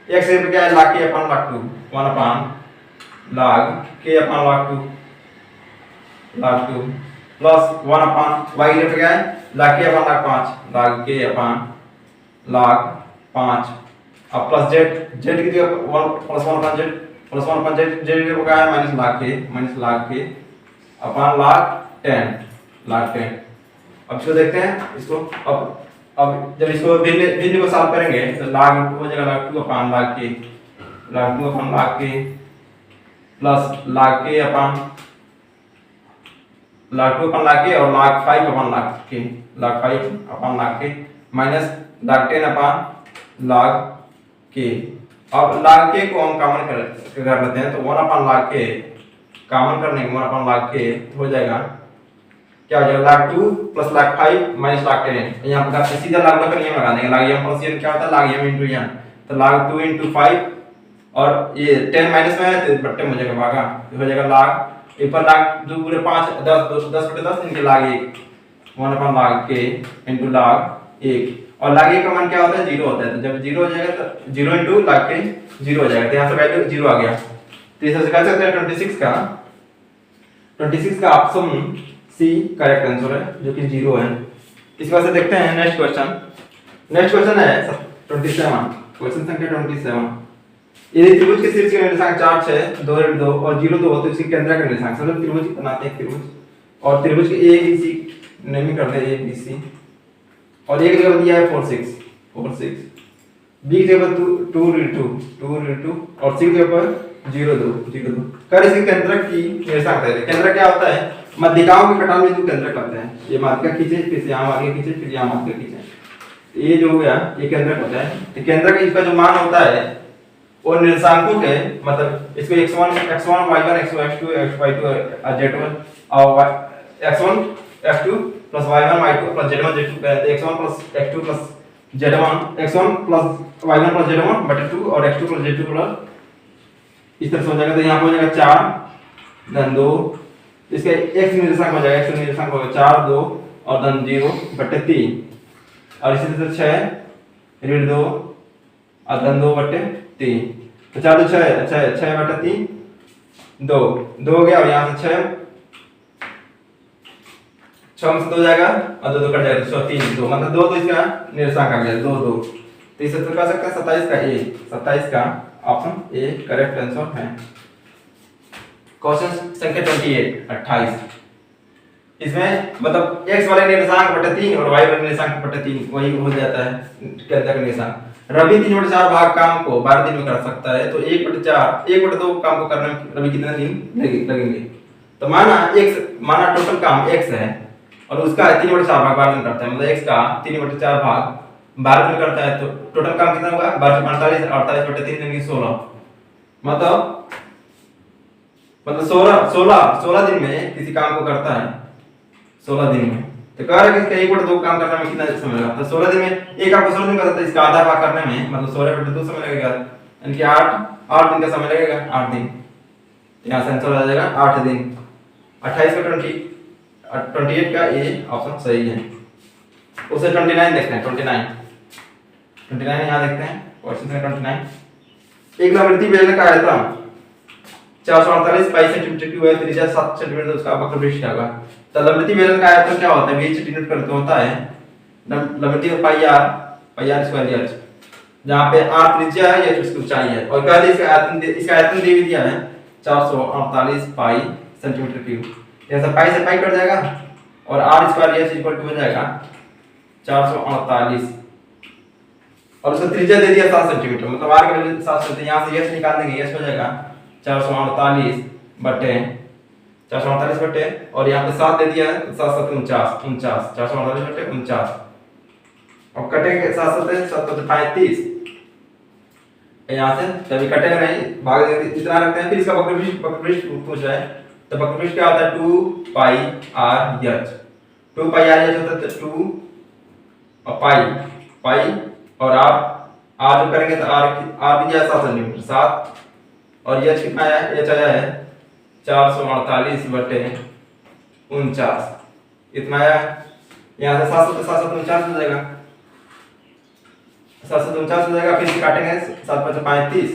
x से क्या है log k upon log 2, 1 upon log k upon log 2 plus 1 upon y की क्या है log k upon log 5, log k upon log 5 अब प्लस z की जगह 1 plus 1 upon z plus 1 upon z की क्या है minus log k upon log 10। अब इसको देखते हैं इसको, अब जब इसको भिन्न को सॉल्व करेंगे तो log हो जाएगा log 2 upon log k plus log k upon log 2 upon log k और log 5 upon log k minus log 10 upon log k। अब log k को हम कॉमन कर लेते हैं तो 1 अपॉन log k कॉमन करने के 1 अपॉन log k हो जाएगा क्या हो जाएगा log 2 plus log 5 minus log 10, यहाँ पर सीधा log का नियम लगा देंगे, log m प्लस n क्या होता है log m into n, तो log 2 into 5 और ये 10 माइनस में है तो बट्टे में हो जाएगा भागा, तो हो जाएगा log एक पर log 2 पूरे 5 10 इनके log 1 1 upon log k into log 1, और log 1 का मान क्या होता है 0 होता है, तो जब 0 हो जाएगा तो 0 into log k 0 हो जाएगा, तो यहाँ से वैल्यू 0 आ गया। तो इसे कह सकते हैं 26 का ऑप्शन सी करेक्ट आंसर है जो कि 0 है। इस वजह से देखते हैं नेक्स्ट क्वेश्चन है 27, क्वेश्चन संख्या 27। यदि त्रिभुज के शीर्ष के निर्देशांक 4 6 2 2 और 0 2 हो तो इसके केंद्र का निर्देशांक मतलब त्रिभुज बनाते हैं त्रिभुज, और त्रिभुज के ए बी सी नेमिंग करते हैं ए बी सी, और एक जगह दिया है 4 6 बी की जगह 2 2 और सी की जगह पर 0 2 कर इसके केंद्र की निर्देशांक है। केंद्र क्या होता है मध्यिकाओं के कटान में जो केंद्रक होते हैं, ये माध्यिका खींचे फिर यहाँ माध्यिका खींचे फिर यहाँ माध्यिका खींचे, ये जो हो गया ये केंद्रक होता है। तो केंद्रक इसका जो मान होता है वो निर्देशांकों के मतलब इसको x1 y1 x2 x2 x5 z1 और x1 x2 plus y1 y2 plus z1 z2 कहते हैं, x1 plus x2 plus z1 x1 plus y1 plus z1 बटे 2 और x2 प्लस z2 प्लस इस तरह से हो जाएगा। तो यहाँ पे हो जाएगा 4 धन 2, इसके x निर्देशांक हो जाएगा, x निर्देशांक होगा 4 2 और धन 0 बटे 3 और इसी तरह से 6 ऋण 2 और धन 2 बटे 3। तो 4 2 6 बटे 3 2 2 हो गया और यहाँ से 6 में से 2 जाएगा और 2 2 कट जाएगा तो 3 2 मतलब 2 तो इसका निर्देशांक आ गया 2 2। तो इसे तो कर सकते हैं 27 का ए, 27 का ऑप्शन ए करेक्ट आंसर है। क्वेश्चन संख्या 28 इसमें मतलब x वाले निर्देशांक बटे 3 और y वाले निर्देशांक बटे 3 वही हो जाता है केंद्र का निर्देशांक। रवि 3/4 भाग काम को 12 दिन में कर सकता है, तो 1/2 काम को करने में रवि कितने दिन लगेंगे। तो माना टोटल काम x है और उसका 3/4 भाग 12 दिन करता है, मतलब x का 3/4 भाग 12 दिन करता है, तो टोटल काम कितना होगा 12 48 बटे 3 यानी 16। मतलब 16 दिन में किसी काम को करता है 16 दिन में। तो कह रहा है कि 1/2 काम करने में कितना समय लगेगा। तो 16 दिन में एक आपको 16 दिन करता है, इसका आधा भाग करने में मतलब 16/2 समय लगेगा, यानी कि 8 दिन का समय लगेगा 8 दिन। यहाँ से आंसर आ जाएगा 8 दिन। 28 का 28 का ए ऑप्शन सही है। उसे 29 देखते हैं। 29 यहाँ देखते हैं क्वेश्चन है 29। एक लंबवृत्तीय बेलन का आयतन 448 पाई सेंटीमीटर क्यूब है, त्रिज्या 7 सेंटीमीटर, उसका वक्रपृष्ठ क्या होगा। तो लंबवृत्तीय बेलन का आयतन क्या होता है 20 सेंटीमीटर करते होता है लंबवृत्तीय पाई आर स्क्वायर एच, जहां पे r त्रिज्या है या उसकी ऊंचाई है और कहते हैं इसका आयतन दे दिया है 448 पाई सेंटीमीटर क्यूब। ऐसा पाई से पाई कट जाएगा और r square H equal to हो जाएगा 448 और उसका त्रिज्या दे दिया 7 सेंटीमीटर, मतलब r की वैल्यू 7 सेंटीमीटर। यहां से s निकाल देंगे, s हो जाएगा 448 बटे और यहाँ पे 7 दे दिया है 7 7 49 448 बटे 49 और कटेंगे 7 7 7 35 यहाँ से तभी कटेगा नहीं, भाग देंगे इतना रखते हैं। फिर इसका वक्रपृष्ठ पूछ रहा है, तो वक्रपृष्ठ क्या होता है 2 पाई r h। 2 पाई r h होता है 2 और पाई और r जो करेंगे तो r भी दिया 7 सेंटीमीटर 7 और h कितना आया h आया है 448 बटे 49 इतना आया। यहाँ से 7 हो जाएगा 749 हो जाएगा। फिर से काटेंगे 7 5 35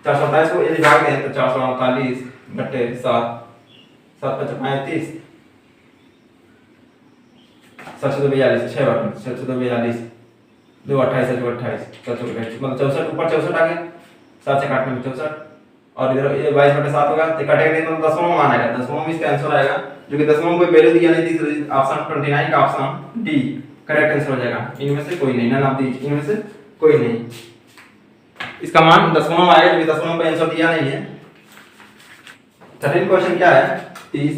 427 को यदि भाग दें तो 448 बटे 7 7 5 35 742 6 बटे 742 2 28 मतलब 64 ऊपर 64 आ गया 7 से काटने में 64 और इधर ये 22 बटे 7 होगा तो कटेंगे नहीं तो दसवां मान आएगा, दसवां में इसका आंसर आएगा जो कि दसवां में कोई वैल्यू दिया नहीं थी। ऑप्शन 29 का ऑप्शन डी करेक्ट आंसर हो जाएगा। इनमें से कोई नहीं, नन ऑफ दीज, इनमें से कोई नहीं। इसका मान दसवां में आएगा जो कि दसवां में आंसर दिया नहीं है। 13 क्वेश्चन क्या है 30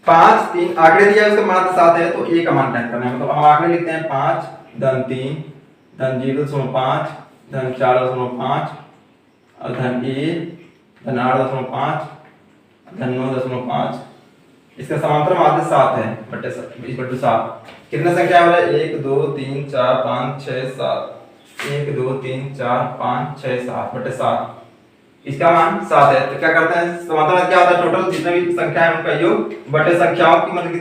5 3 आंकड़े दिया है उसका मान 7 है, तो ए का मान टाइप करना है। मतलब हम आंकड़े लिखते हैं 5 धन 3 धन 0.5 धन 4.5 और धन 1 धन 8.5 धन 9.5। इसका समांतर माध्य 7 है बटे 7 कितने संख्या है 1 2 3 4 5 6 7 1 2 3 4 5 6 7 बटे 7। इसका मान 7 है, तो क्या करते हैं समांतर क्या होता है टोटल जितने भी संख्या है उनका योग बटे संख्याओं की मतलब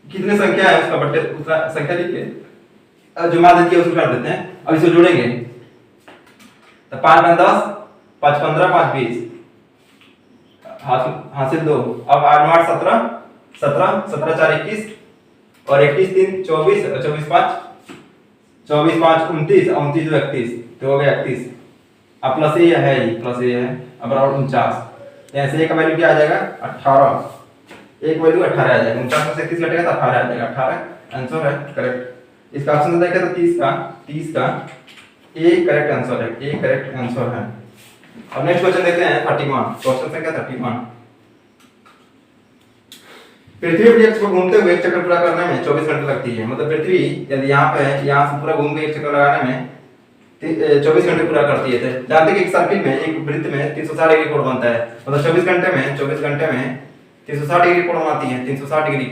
कितने संख्या है उसका बटे उतना संख्या लिखिए जो मान दिया उसको कर देते हैं। अब इसको जोड़ेंगे तो 5 5 10 5 15 5 20 हासिल 2। अब 8 9 17 17 17 4 21 और 21 3 24 24 5 24 5 29 29 2 31 तो हो गया 31। अब प्लस ए है प्लस ए है अब और 49 ऐसे एक वैल्यू क्या आ जाएगा 18 एक वैल्यू 18 आ जाएगा 49 में से 31 घटेगा तो 18 आ जाएगा 18 आंसर है करेक्ट। इसका ऑप्शन देखें तो 30 का ए करेक्ट आंसर है, ए करेक्ट आंसर है। अब नेक्स्ट क्वेश्चन देखते हैं 31 क्वेश्चन संख्या 31। पृथ्वी पर एक घूमते हुए एक चक्कर पूरा करने में 24 घंटे लगती है, मतलब पृथ्वी यदि यहाँ पे है यहाँ से पूरा घूम के एक चक्कर लगाने में 24 घंटे पूरा करती है। जानते हैं कि एक सर्किल में एक वृत्त में 360 डिग्री कोण बनता है, मतलब 24 घंटे में 360 डिग्री कोण बनाती है 360 डिग्री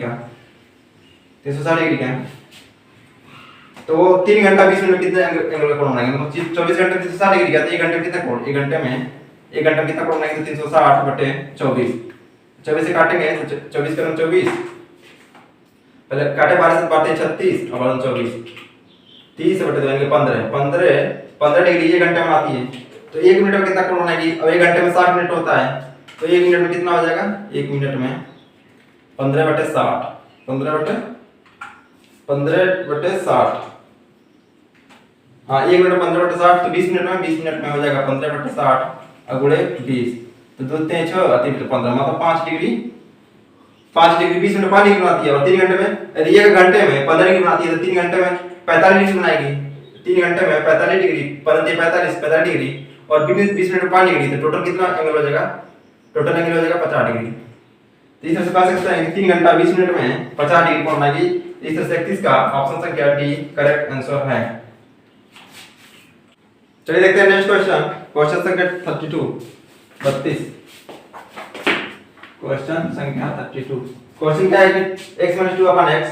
का तो वो 3 घंटा 20 मिनट कितने एंगल का कोण बनाएंगे? मतलब 24 घंटे में 360 डिग्री का, तो 1 घंटे में कितना कोण? 1 घंटे में 1 घंटे में कितना कोण बनाएंगे? तो 360/24, 24 से काटेंगे तो 24 करूं 24, पहले काटे 12 से बाटे 36 और 24, 30 से बटे 2 यानी 15 डिग्री 1 घंटे में आती है। तो 1 मिनट में कितना कोण बनाएगी? अब 1 घंटे में 60 मिनट होता है, तो 1 मिनट में कितना हो जाएगा? 1 मिनट में 15/60, 15/60। हाँ, 1 मिनट में 15/60, तो 20 मिनट में हो जाएगा 15/60 और गुणे 20, तो 2 3 6 और 3 15, मतलब 5 डिग्री 20 मिनट 5 डिग्री बनाती है। और 3 घंटे में, यदि 1 घंटे में 15 डिग्री बनाती है तो 3 घंटे में 45 डिग्री बनाएगी। 3 घंटे में 45 डिग्री, 45 डिग्री और 20 मिनट में 5 डिग्री, तो टोटल कितना एंगल हो जाएगा? टोटल एंगल हो जाएगा 50 डिग्री। तो इस तरह से कह सकते हैं कि 3 घंटा 20 मिनट में 50 डिग्री कोण बनाएगी। इस तरह से 31 का ऑप्शन संख्या डी करेक्ट आंसर है। चलिए देखते हैं नेक्स्ट क्वेश्चन, क्वेश्चन संख्या 32। क्वेश्चन संख्या 32। क्वेश्चन क्या है कि x - 2/x,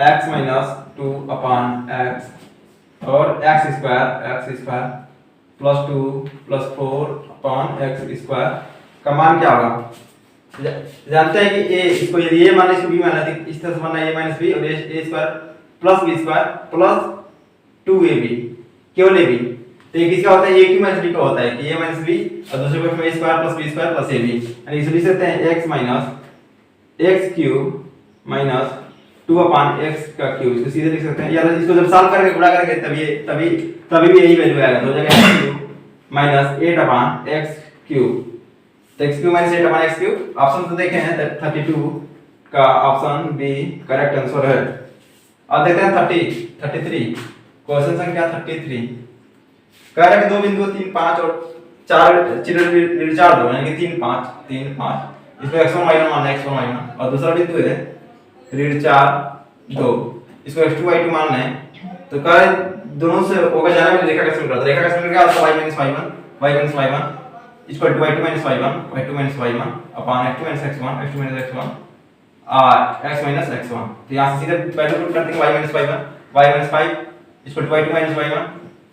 x - 2/x और x square plus 2 plus 4/x square का मान क्या होगा? जानते हैं कि a, इसको यदि a मान इसको b मान है तो इस तरह से बनना a - b और a square plus b square plus 2ab, केवल ab। तो ये किसका होता है? a - b का होता है कि a - b और दूसरे पक्ष में a square plus b square plus ab, यानी इसे लिख सकते हैं x - x³ माइनस 2/x का क्यूब। इसको सीधे लिख सकते हैं, या इसको जब सॉल्व करेंगे गुणा करेंगे तभी भी यही वैल्यू आएगा, तो हो जाएगा x³ माइनस 8/x³। तो x³ माइनस 8/x³, ऑप्शन तो देखे हैं 32 का ऑप्शन बी करेक्ट आंसर है। अब देखते हैं 33। क्वेश्चन संख्या 33 कह रहा है कि दो बिंदु 3 5 और 4 निर्चार दो, यानी कि 3 5 इसको x1 y1 मानना है, x1 y1, और दूसरा बिंदु है निर्चार 2, इसको x2 y2 मानना है। तो कह रहे दोनों से होकर जाने वाली रेखा का समीकरण, रेखा का समीकरण क्या होता है? y - y1 equal to y2 - y1 upon x2 - x1 x2 - x1 x - x1। तो यहां से सीधे वैल्यू पुट करते हैं y - y1 y - 5 equal to y2 - y1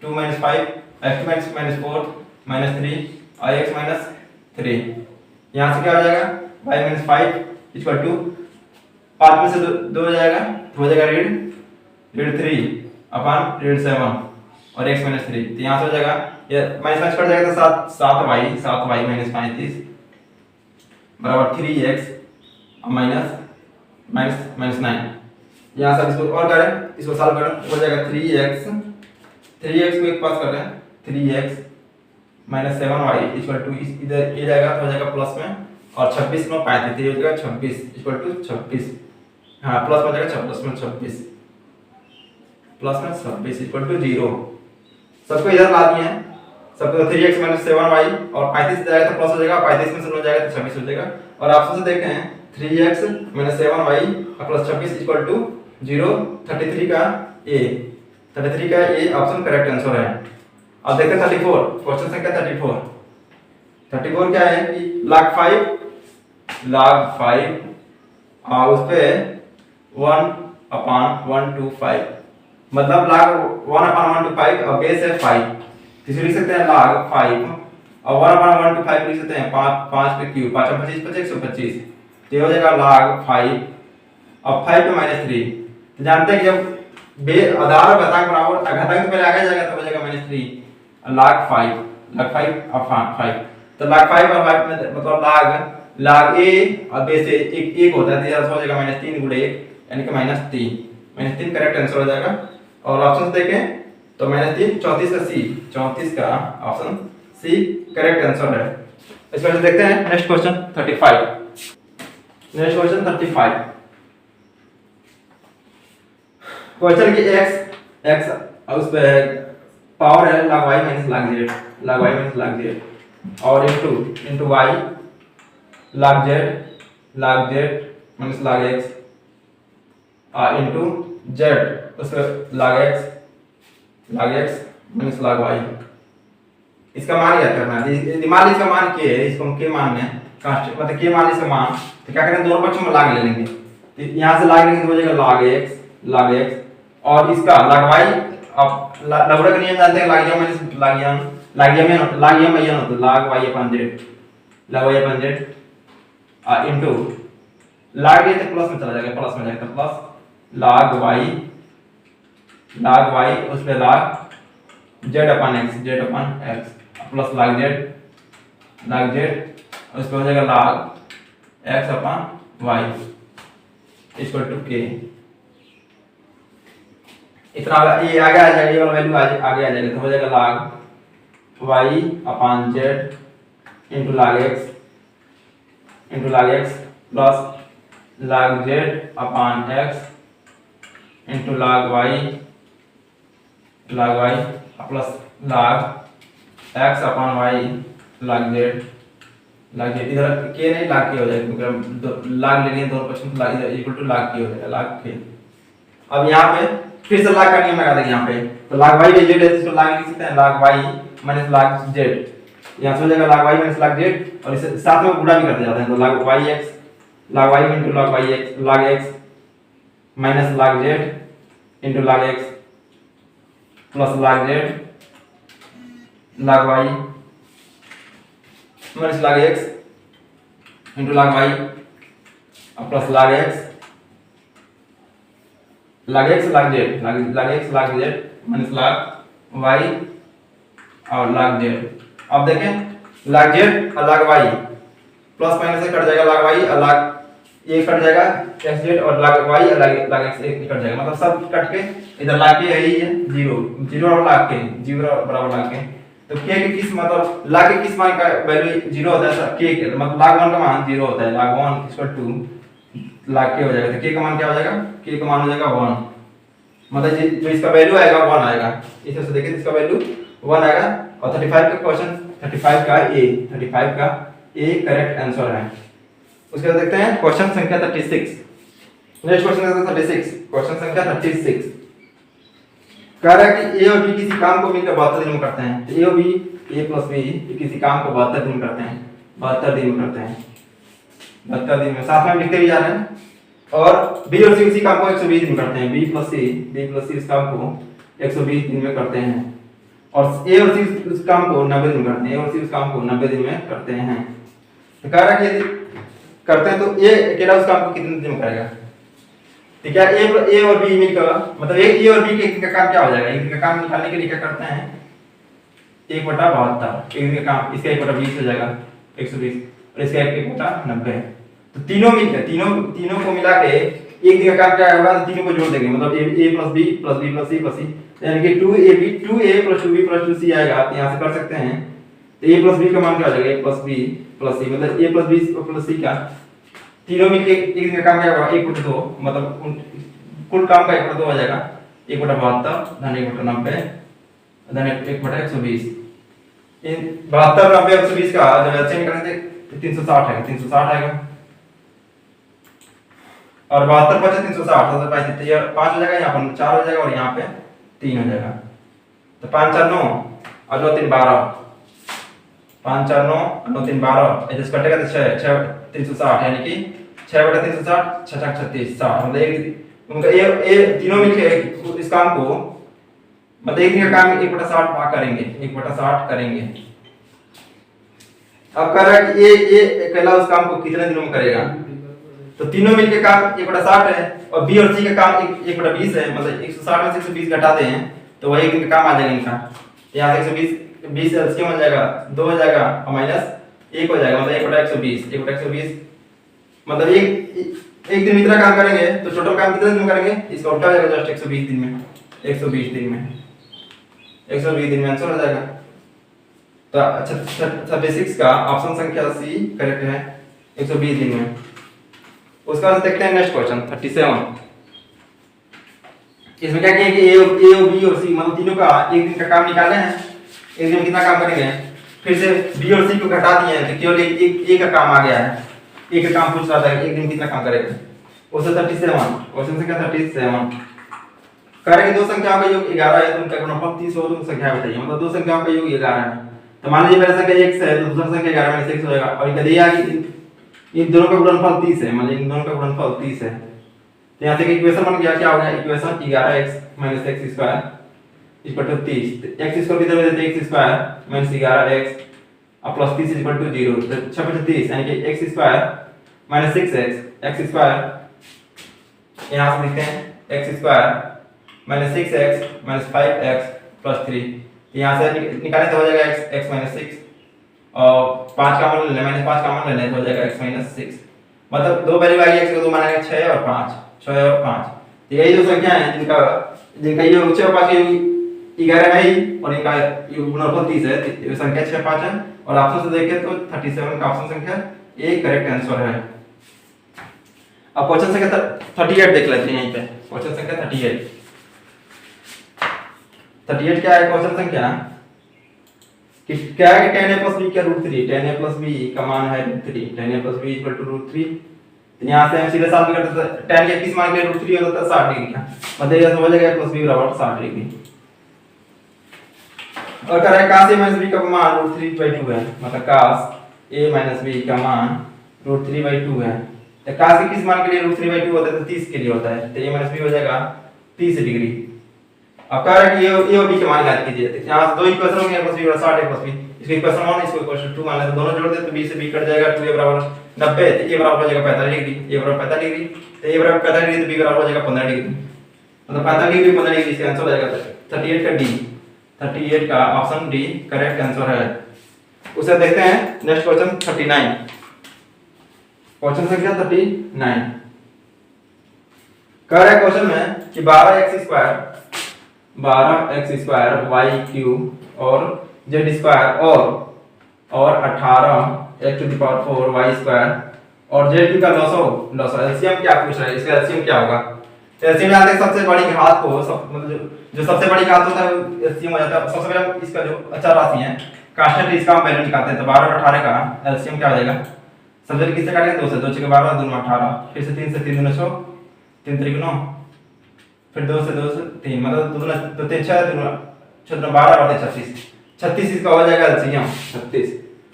2 - 5 x2 - 4 -3 और x - 3। यहां से क्या हो जाएगा? y - 5 इक्वल टू 5 में से 2 हो जाएगा, तो हो जाएगा ऋण 3 अपॉन ऋण 7 और x - 3। तो यहां से हो जाएगा, ये माइनस कट जाएगा तो 7y - 35 बराबर 3x माइनस 9। यहाँ से इसको और करें, इसको सॉल्व करें, हो जाएगा 3x को एक पास कर रहे हैं, 3x minus 7y equal to इधर ये जाएगा तो हो जाएगा प्लस में, और 26 में 35 हो जाएगा 26 इक्वल टू 26। हाँ, प्लस में जाएगा प्लस में 26 इक्वल टू 0। सबको इधर ला दिए हैं, सबको 3x माइनस 7y और 35 जाएगा तो प्लस हो जाएगा, 35 में से 9 जाएगा तो 26 हो जाएगा। और ऑप्शन से देखें 3x माइनस 7y और प्लस 26 इक्वल टू 0। 33 का ए ऑप्शन करेक्ट आंसर है। अब देखते हैं 34, क्वेश्चन संख्या 34 क्या है कि log 5 और उस पे 1/125, मतलब log 1/125 और बेस है 5, तो इसे लिख सकते हैं log 5 और 1/125 लिख सकते हैं 5 पे क्यूब, 5 और 25 125, तो ये हो जाएगा log 5 और 5 पे -3। तो जानते हैं कि जब आधार और घातांक बराबर, घातांक तो पहले आगे जाएगा तो हो जाएगा -3 log 5 और 5, तो log 5 और 5 में मतलब log a और बेस एक होता है, तो हो जाएगा -3 गुणे 1 यानी कि -3 करेक्ट आंसर हो जाएगा। और ऑप्शन देखें तो -3 34 का ऑप्शन सी करेक्ट आंसर है। इस क्वेश्चन देखते हैं नेक्स्ट क्वेश्चन 35। क्वेश्चन की x उस पे पावर है log y minus log z और into y log z minus log x into z उस पे log x minus log y। इसका मान क्या करना है? मान इसका मान k है, इसको हम k मान है, कांस्टेंट मतलब k मान इसका मान, तो क्या करें दोनों पक्षों में log ले लेंगे, तो यहां से log लेंगे तो हो जाएगा log x और इसका log y, आप लघुगणक का नियम जानते हैं, log m minus log m होता है log y अपन z इनटू log ये तो प्लस में चला जाएगा, प्लस में जाएगा तो प्लस log y उस पे log z upon x plus log z उस पे हो जाएगा log x upon y equal to k। इतना ये आगे आ जाएगा, ये वाला वैल्यू आगे आ जाएगा तो हो जाएगा log y अपन z into log x plus log z upon x into log y plus log x upon y log z इधर k नहीं log k हो जाएगा क्योंकि log लेनी है दोनों पक्षों तो इधर इक्वल टू log k हो जाएगा log k। अब यहाँ पे फिर से log का नियम लगा देंगे यहाँ पे, तो log y by z है इसको log लिख सकते हैं log y minus log z, यहाँ से हो जाएगा log y minus log z और इसे साथ में गुणा भी करते जाते हैं तो log y into log x minus log z into log x plus log z log y minus log x into log y plus log x log z minus log y और log z। अब देखें log z और log y प्लस माइनस से कट जाएगा log y और log ये कट जाएगा xz और log y और log x एक कट जाएगा, मतलब सब कट के इधर log k है ही है 0 और log k 0 बराबर log k। तो k के किस मतलब log के किस मान का वैल्यू 0 होता है, k के मतलब log 1 का मान 0 होता है, log 1 equal to log k हो जाएगा, तो k का मान क्या हो जाएगा, k का मान हो जाएगा 1, मतलब जो इसका वैल्यू आएगा 1 आएगा, इस तरह से देखिए इसका वैल्यू 1 आएगा। और 35 का क्वेश्चन 35 का ए करेक्ट आंसर है। उसके बाद देखते हैं क्वेश्चन संख्या 36। नेक्स्ट क्वेश्चन है 36, क्वेश्चन संख्या 36 कह रहा है कि ए और बी किसी काम को मिलकर 72 दिन में करते हैं, तो ए और बी ए प्लस बी किसी काम को 72 दिन में करते हैं, 72 दिन में करते हैं, 72 दिन में साथ में लिखते भी जा रहे हैं। और बी और सी उसी काम को 120 दिन में करते हैं, बी प्लस सी इस काम को 120 दिन में करते हैं, और ए और सी उस काम को 90 दिन में करते हैं, ए और सी उस काम को 90 दिन में करते हैं। तो कह रहा है कि यदि करते हैं तो ए अकेला उस काम को कितने दिन में करेगा, तो क्या ए और बी मिलकर मतलब ए और बी के एक दिन का काम क्या हो जाएगा, एक दिन का काम निकालने के लिए क्या करते हैं 1/72, एक दिन का काम इसका 1/20 हो जाएगा 120 और इसका 1/90। तो तीनों मिलकर तीनों को मिला के एक दिन का काम क्या होगा, तो तीनों को जोड़ देंगे, मतलब a plus B plus B plus C plus C, यानी कि 2a plus 2b plus 2c आएगा, तो यहाँ से कर सकते हैं। तो a प्लस b का मान क्या हो जाएगा, a plus b plus c, मतलब a plus b plus c का तीनों मिलके एक दिन का काम क्या होगा 1/2, मतलब कुल काम का 1/2 हो जाएगा 1/72 धन 1/90 धन 1/120। इन 72 90 120 का जब एलसीएम निकालेंगे तो 360 है, 360 आएगा और 72 बचा 360 तो 5 हो जाएगा, यहाँ पर 4 हो जाएगा और यहाँ पे 3 हो जाएगा। तो 5 4 9 और 2 3 12, 5 4 9 9 3 12 ऐसे कटेगा तो 6 360, यानी कि 6/360 6 6 36 60, मतलब एक उनका ए तीनों मिलके इस काम को मतलब एक दिन का काम 1/60 करेंगे, 1/60 करेंगे। अब कह रहा है कि ए अकेला उस काम को कितने दिनों में करेगा, तो तीनों मिलके काम 1/60 है और बी और सी का काम 1/20 है, मतलब 160 में से 120 घटाते हैं तो वही एक दिन का काम आ जाएगा इनका। यहाँ से 120 एलसीएम हो जाएगा 2 हो जाएगा और माइनस 1 हो जाएगा, मतलब 1/120 मतलब एक दिन इतना काम करेंगे तो टोटल काम कितने दिन में करेंगे, इसका उल्टा हो जाएगा जस्ट 120 दिन में, 120 दिन में आंसर हो जाएगा। तो अच्छा 36 का ऑप्शन संख्या सी करेक्ट है 120 दिन में। उसके बाद देखते हैं नेक्स्ट क्वेश्चन 37। इसमें क्या किया कि ए और बी और सी मतलब तीनों का एक दिन का काम निकाले हैं, एक दिन में कितना काम करेंगे, फिर से बी और सी को घटा दिए हैं तो केवल एक का काम आ गया है, एक का काम पूछ रहा था एक दिन कितना काम करेगा। क्वेश्चन 37 क्वेश्चन संख्या 37 कह रहे हैं दो संख्याओं का योग 11 है तो उनका गुणनफल 30 हो, तो संख्या बताइए, मतलब दो संख्याओं का योग 11 है तो मान लीजिए पहला संख्या x है तो दूसरा संख्या 11 में से x हो जाएगा और ये दिया कि इन दोनों का गुणनफल 30 है, मतलब इन दोनों का गुणनफल 30 है। तो यहाँ से इक्वेशन बन गया, क्या हो गया equation 11x - x² equal to 30। x square किधर देते हैं, x² - 11x और प्लस 30 इक्वल टू 0। तो 6 × 30 यानी कि x² - 6x x² यहाँ से लिखते हैं x² - 6x - 5x + 3। यहाँ से निकालें तो हो जाएगा x - 6 और 5 कॉमन ले लें, -5 कॉमन ले लें तो हो जाएगा x - 6। मतलब दो वैल्यू आएगी x को, दो मानेंगे 6 और 5, 6 और 5। तो यही दो संख्या है जिनका ये 6 और 5 की 11 है ही, और इनका गुणनफल 30 है। ये संख्या 6 5 है, और ऑप्शन से देखें तो 37 का ऑप्शन संख्या ए करेक्ट आंसर है। अब क्वेश्चन संख्या 38 देख लेते हैं। यहीं पे क्वेश्चन संख्या 38 क्या है क्वेश्चन संख्या कि क्या है कि tan a + b का √3, tan a + b का मान है √3, tan a + b = √3। तो यहां से हम सीधे साफ भी कर सकते हैं, tan के किस मान के लिए √3 होता है 60 डिग्री का, मतलब ये समझ जाएगा +b = 60 डिग्री। और कह रहा है cos a - b का मान √3/2 है, मतलब cos a - b का मान √3/2 है। तो cos के किस मान के लिए √3/2 होता है, तो 30 के लिए होता है, तो a - b हो जाएगा 30 डिग्री। अब कह रहा है कि a और b के मान ज्ञात कीजिए। तो यहां से दो इक्वेशन होंगे, a + b = 60, a + b, इसको इक्वेशन 1 इसको इक्वेशन 2 मान लेते हैं, दोनों जोड़ दे तो b से b कट जाएगा, 2a = 90, तो a बराबर हो जाएगा 45 डिग्री, a बराबर 45 डिग्री, तो a बराबर 45 डिग्री, तो b बराबर हो जाएगा 15 डिग्री, मतलब 45 डिग्री 15 डिग्री, इसका आंसर हो जाएगा 38 का डी, 38 का ऑप्शन डी करेक्ट आंसर है। उसे देखते हैं नेक्स्ट क्वेश्चन 39, क्वेश्चन संख्या 39 कह रहा है क्वेश्चन में कि 12x² y³ और z² और 18x⁴ y² और z³ का लॉस एलसीएम क्या पूछ रहा है, इसका एलसीएम क्या होगा। तो एलसीएम में आते सबसे बड़ी घात को मतलब जो सबसे बड़ी घात होता है वो एलसीएम हो जाता है। सबसे पहले इसका जो अचर राशि है कांस्टेंट, इसका हम वैल्यू निकालते हैं। तो 12 और 18 का एलसीएम क्या हो जाएगा, सबसे पहले किससे काटेंगे, 2 से, 2 × 12 2 × 18, फिर से 3 से, 3 × 6 3 × 9, फिर 2 से 2 से 3, मतलब 2 × 3 6 3 12 और 36, 36 इसका हो जाएगा एलसीएम 36।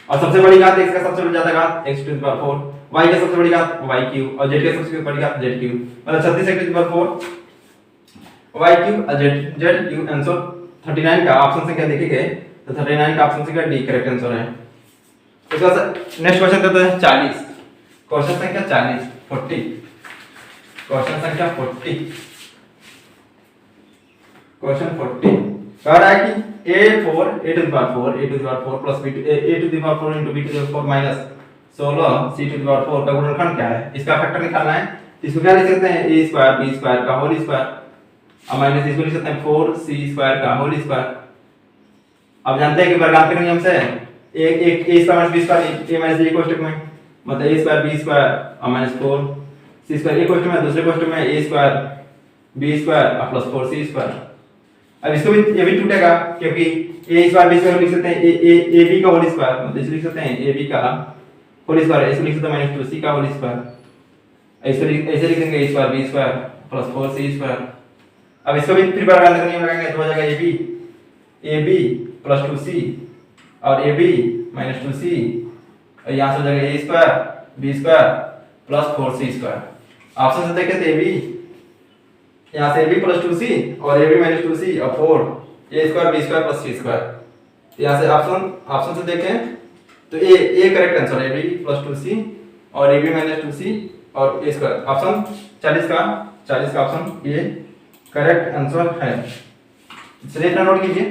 और सबसे बड़ी घात x का सबसे बड़ी ज्यादा घात x⁴, y का सबसे बड़ी घात y³ और z का सबसे बड़ी घात z³, मतलब 36 x⁴ y³ और z³ आंसर 39 का ऑप्शन संख्या देखेंगे तो 39 का ऑप्शन संख्या डी करेक्ट आंसर है। उसके बाद नेक्स्ट क्वेश्चन देते हैं 40, क्वेश्चन संख्या 40 क्वेश्चन संख्या 40 क्वेश्चन 40 कह रहा है कि a4 plus b a⁴ into b⁴ minus 16 c⁴ का गुणनखंड क्या है, इसका फैक्टर निकालना है। इसको क्या लिख सकते हैं, a² b² का होल स्क्वायर और माइनस इसको लिख सकते हैं 4c² का होल स्क्वायर। अब जानते हैं कि वर्गाकार के नियम से एक a² - b² a - b कोष्ठक में, मतलब a² b² और -4c² एक कोष्ठक में, दूसरे कोष्ठक में a² b² और प्लस 4c²। अब इसको भी ये भी टूटेगा क्योंकि a² b² लिख सकते हैं ab का होल स्क्वायर, मतलब इसको लिख सकते हैं ab का होल स्क्वायर, इसको लिख सकते हैं -2c का होल स्क्वायर, ऐसे लिख देंगे a² b² प्लस 4c²। अब इसको भी फिर वर्गाकार का नियम लगाएंगे तो हो जाएगा ab प्लस 2c और ab माइनस 2c और यहाँ से हो जाएगा a² b² plus 4c²। Option से देखें तो ab यहाँ से ab प्लस 2c और ab माइनस 2c और 4 a² b² प्लस c²। यहाँ से ऑप्शन से देखें तो a करेक्ट आंसर है, ab प्लस 2c और ab माइनस 2c और a²। ऑप्शन 40 का ऑप्शन ये करेक्ट आंसर है। चलिए इतना नोट कीजिए।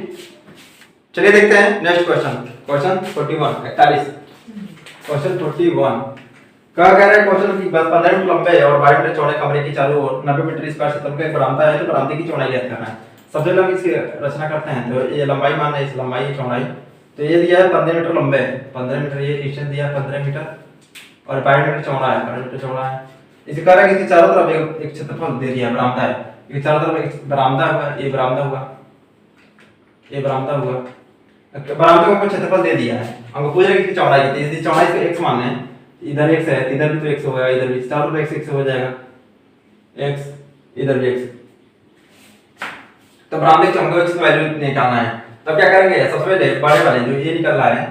चलिए देखते हैं नेक्स्ट क्वेश्चन 41 41 क्वेश्चन 41 कह रहा है क्वेश्चन की 15 मीटर लंबे और 12 मीटर चौड़े कमरे की चारों ओर 90 मीटर स्क्वायर क्षेत्र का एक बरामदा है, तो बरामदे की चौड़ाई ज्ञात करना है। सबसे पहले हम इसकी रचना करते हैं। तो ये लंबाई मान है, इस लंबाई चौड़ाई तो ये दिया है 15 मीटर लंबे, 15 मीटर ये डिस्टेंस दिया है 15 मीटर और 12 मीटर चौड़ा है, 12 मीटर चौड़ा है। इसे कह रहा है कि इसके चारों तरफ एक क्षेत्रफल दे दिया है, बरामदा है, इसके चारों तरफ एक बरामदा हुआ, ये बरामदा हुआ, ये बरामदा हुआ, बरामदे को क्षेत्रफल दे दिया है। हमको पूछ रहा है कि चौड़ाई कितनी है, यदि चौड़ाई इसका x मान है, इधर x है, इधर भी तो x होगा, इधर भी चारों तरफ x हो जाएगा, x इधर भी x, तो बरामदे के हमको x की वैल्यू निकालना है। तब क्या करेंगे, सबसे पहले बड़े वाले जो ये निकल रहा है,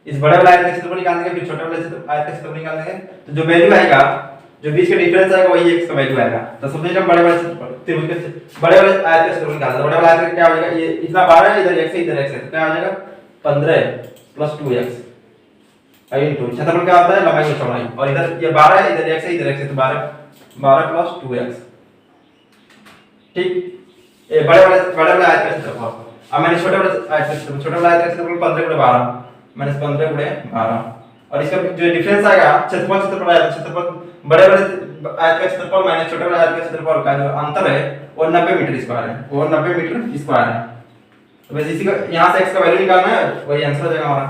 इस बड़े वाले आयत का क्षेत्रफल निकाल देंगे, फिर छोटे वाले आयत का क्षेत्रफल निकाल देंगे। तो जो वैल्यू आएगा जो बीच का डिफरेंस आएगा वही x का वैल्यू आएगा। तो सबसे हम बड़े वाले त्रिभुज के बड़े वाले आयत का क्षेत्रफल निकालते हैं। बड़े वाले आयत का क्या हो जाएगा, ये इतना 12 है, इधर x है इधर x है, तो क्या हो जाएगा 15 + 2x इनटू क्षेत्रफल क्या होता है लंबाई और चौड़ाई, और इधर ये 12 है इधर x है इधर x है, तो 12 + 2x। ठीक, ये बड़े वाले आयत का क्षेत्रफल। अब मैंने छोटे वाले आयत का क्षेत्रफल, छोटे वाले आयत का क्षेत्रफल 15 × 12 -15 × 12, और इसका जो डिफरेंस आएगा क्षेत्रफल आएगा, क्षेत्रफल बड़े वाले आयत का क्षेत्रफल माइनस छोटे वाले आयत का क्षेत्रफल का जो अंतर है वो 90 मीटर स्क्वायर है, वो 90 मीटर स्क्वायर है। तो बस इसी का यहां से x का वैल्यू निकालना है, वही आंसर हो जाएगा हमारा।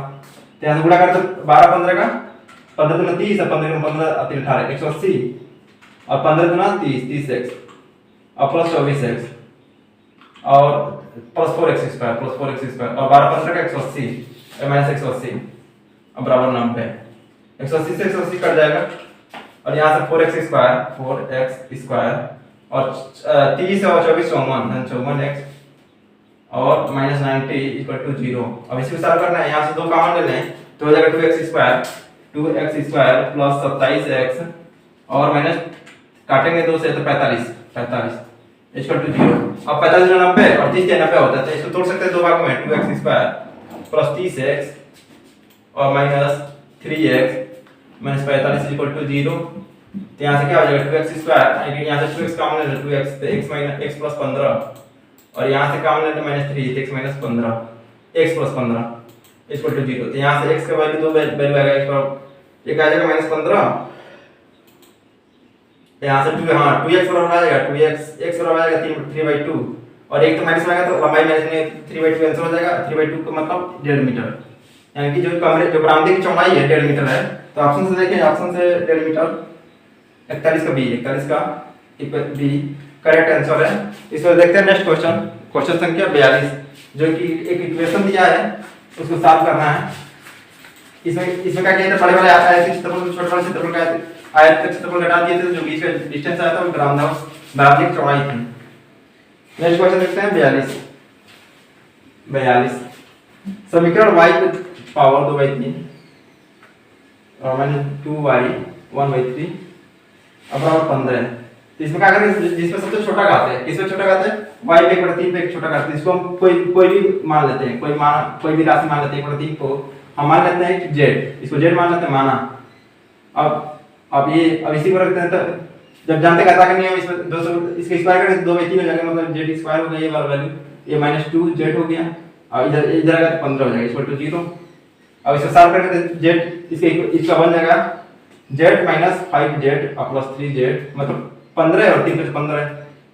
तो यहां से गुणा करते 12 15 का 15 दूना 30 और 15 15 18 180 और 15 दूना 30 30x और प्लस 24x और प्लस 4x स्क्वायर और 12 15 का 180 माइनस 180 अब बराबर 90। 180 से 180 कट जाएगा और यहाँ से 4x स्क्वायर और 30 और 24 54x और माइनस 90 = 0। अब इसको सॉल्व करना है, यहाँ से दो कॉमन ले लें तो हो जाएगा 2x स्क्वायर प्लस 27x और माइनस काटेंगे 2 से तो 45 = 0। अब 45 × 90 और 30 × 90 होता है, तो इसको तोड़ सकते हैं दो भागों में, 2x स्क्वायर प्लस 30x और माइनस 3x माइनस 45 = 0। तो यहाँ से क्या हो जाएगा 2x स्क्वायर, यहाँ से 2x कॉमन ले लो 2x तो x माइनस x प्लस 15 और यहाँ से कॉमन ले लो minus 3 x minus 15 x plus 15 = 0। तो यहाँ से x का वैल्यू दो वैल्यू आएगा, एक आ जाएगा माइनस 15, यहाँ से 2 हाँ 2x बराबर आ जाएगा 2x x बराबर आ जाएगा 3/2 और एक तो माइनस में आएगा तो लंबाई माइनस में 3/2 आंसर हो जाएगा। 3/2 का मतलब 1.5 मीटर, यानी कि जो कमरे जो बरामदे की चौड़ाई है 1.5 मीटर है। तो ऑप्शन से देखिए, ऑप्शन से 1.5 मीटर 41 का बी करेक्ट आंसर है। इसमें देखते हैं नेक्स्ट क्वेश्चन संख्या 42, जो कि एक इक्वेशन दिया है उसको सॉल्व करना है। इसमें क्या किया था, बड़े वाले आयत के क्षेत्रफल छोटे वाले क्षेत्रफल का आयत का क्षेत्रफल घटा दिए थे, जो बीच का डिस्टेंस आया था वो बरामदे की चौड़ाई थी। नेक्स्ट क्वेश्चन देखते हैं 42 समीकरण y की पावर 2/3 और माइनस 2y 1/3 अब बराबर 15। तो इसमें क्या करेंगे, जिसमें सबसे छोटा घात है, किसमें छोटा घात है y पे 1/3 पे एक छोटा घात है, इसको हम कोई भी मान लेते हैं, कोई भी राशि मान लेते हैं 1/3 को हम मान लेते हैं z, इसको z मान लेते हैं माना। अब इसी को रखते हैं, तो जब जानते घाता करनी है इसमें 200 इसके स्क्वायर करें तो 2/3 हो जाएगा, मतलब z स्क्वायर हो गया ये वाला वैल्यू, ये -2z हो गया और इधर आएगा तो 15 हो जाएगा = 0। अब इसको सॉल्व करके z इसका बन जाएगा z - 5z प्लस 3z, मतलब 15 और 3 + 15 है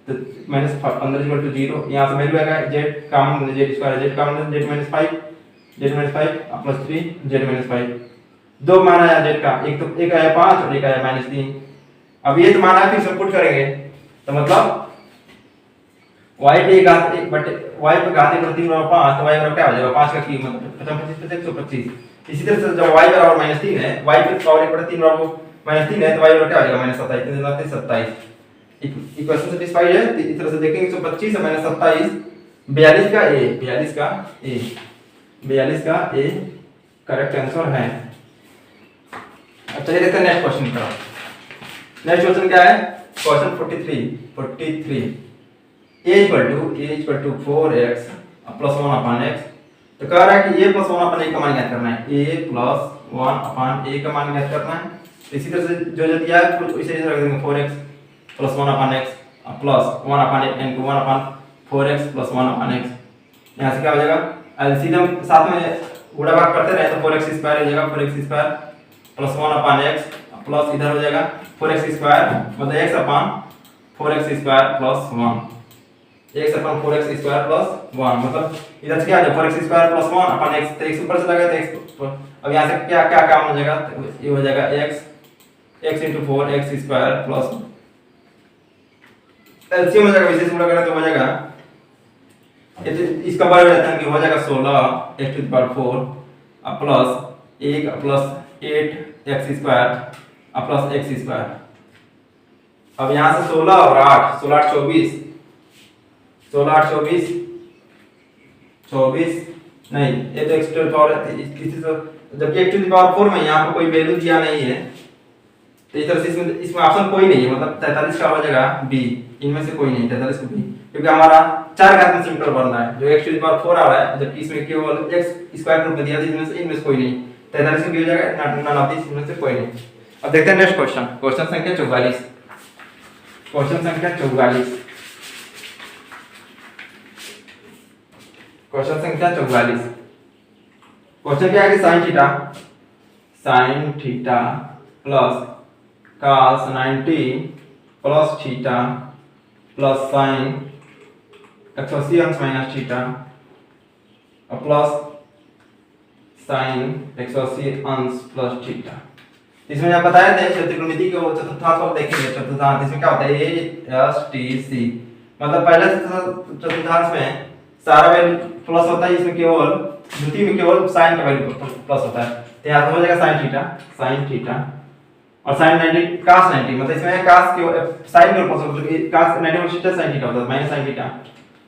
तो -15 = 0। यहाँ से वैल्यू आएगा z common z square z common z - 5 plus 3 z - 5, दो मान आया z का, एक आया 5 और एक आया -3। अब ये तो मान आया, फिर सब पुट करेंगे तो मतलब y पे घात 1 बटे y पे घात 1/3 और 5 तो y बराबर क्या हो जाएगा 5 का क्यूब मतलब 55 125। इसी तरह से जब y बराबर -3 है, y पे पावर 1/3 और -3 है तो y बराबर क्या हो जाएगा -27 27। इक्वेशन सेटिस्फाइड है। इस तरह से देखेंगे 125 और -27 42 का a करेक्ट आंसर है। अब चलिए देखते हैं नेक्स्ट क्वेश्चन का। नेक्स्ट क्वेश्चन क्या है, क्वेश्चन 43 a = 4x + 1/x। तो कह रहा है कि a + 1/a का मान ज्ञात करना है, a + 1/a का मान ज्ञात करना है। इसी तरह से जो दिया है कुछ इसे रख देंगे 4x + 1/x plus 1/4x + 1/x। यहाँ से क्या हो जाएगा, एलसीएम साथ में गुणा भाग करते रहे तो 4x² हो जाएगा, 4x² + 1/x प्लस इधर हो जाएगा 4x² मतलब x/4x² + 1 x/4x² + 1 मतलब इधर से क्या आ जाएगा 4x² + 1/x, तो x ऊपर से लगा तो x। अब यहाँ से क्या क्या काम हो जाएगा, ये हो जाएगा x × 4x² प्लस एलसीएम हो जाएगा, विशेष गुणा करें तो हो जाएगा इसका बड़ा रहता है कि हो जाएगा 16x⁴ plus 1 plus 8x² plus x²। अब यहाँ से 16 और 8 16 8 24 16 8 24 नहीं, ये तो x⁴ है, जबकि x⁴ में यहाँ पर कोई वैल्यू दिया नहीं है तो इस तरह से इसमें ऑप्शन कोई नहीं है, मतलब 43 का हो जाएगा बी, इनमें से कोई नहीं 43 को बी, क्योंकि हमारा 4 घात में सिंपल बनना है जो x टू द पावर 4 आ रहा है, जबकि इसमें केवल x स्क्वायर रूट में दिया था, इनमें से कोई नहीं, 43 को बी हो जाएगा, नन ऑफ दिस, इनमें से कोई नहीं। अब देखते हैं नेक्स्ट क्वेश्चन, क्वेश्चन संख्या 44, क्वेश्चन संख्या 44, क्वेश्चन संख्या 44, क्वेश्चन क्या है कि sin theta plus cos 90 plus theta plus sin 180 अंश माइनस थीटा और प्लस sin 180 अंश प्लस थीटा। इसमें आप बताया थे त्रिकोणमिति को चतुर्थांश पर देखेंगे, चतुर्थांश इसमें क्या होता है a s t c, मतलब पहले चतुर्थांश में सारा वैल्यू प्लस होता है, इसमें केवल द्वितीय में केवल sin का वैल्यू प्लस होता है, तो यहाँ हो जाएगा sin थीटा और sin 90 cos 90, मतलब इसमें cos के sin के प्लस होता है, cos 90 थीटा sin थीटा होता है माइनस sin थीटा,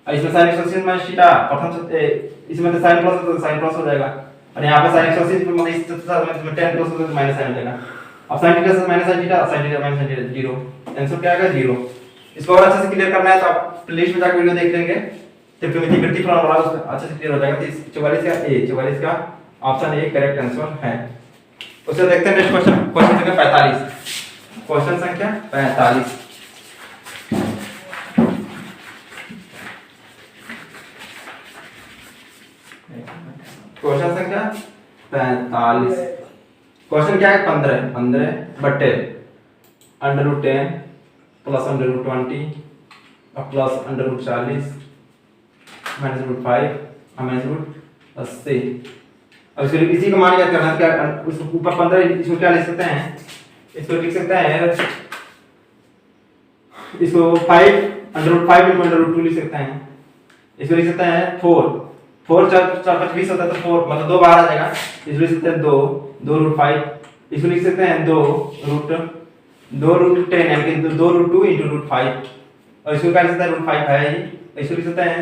और इसमें sin 180 माइनस थीटा प्रथम इसमें तो sin प्लस तो sin प्लस हो जाएगा, और यहाँ पे sin 180 मतलब इस चतुर्थांश में 10 प्लस होता है माइनस sin हो जाएगा। अब sin थीटा से minus sin theta, sin theta minus sin theta 0, answer क्या आएगा 0। इसको और अच्छे से क्लियर करना है तो आप प्लेलिस्ट में जाकर वीडियो देख लेंगे, त्रिकोणमिति प्रतिफलन वाला उसमें अच्छे से क्लियर हो जाएगा। तो 44 का ऑप्शन ए करेक्ट आंसर है। उससे देखते हैं नेक्स्ट क्वेश्चन, क्वेश्चन संख्या 45, क्वेश्चन संख्या 45, क्वेश्चन संख्या 45, क्वेश्चन क्या है 15 बटे √10 प्लस √20 और प्लस √40 माइनस √5 और माइनस √80। अब इसको इसी का मान याद करना है, क्या उस ऊपर 15 इसको क्या लिख सकते हैं, इसको लिख सकते हैं, इसको 5 √5 लिख सकते हैं, इसको लिख सकते हैं 4 4 5 20 होता है तो 4 मतलब 2 बाहर आ जाएगा, इसको लिख सकते हैं 2 √5, इसको लिख सकते हैं 2 √10 यानी कि 2 √2 × √5, और इसको क्या लिख सकते हैं √5 है ही, इसको लिख सकते हैं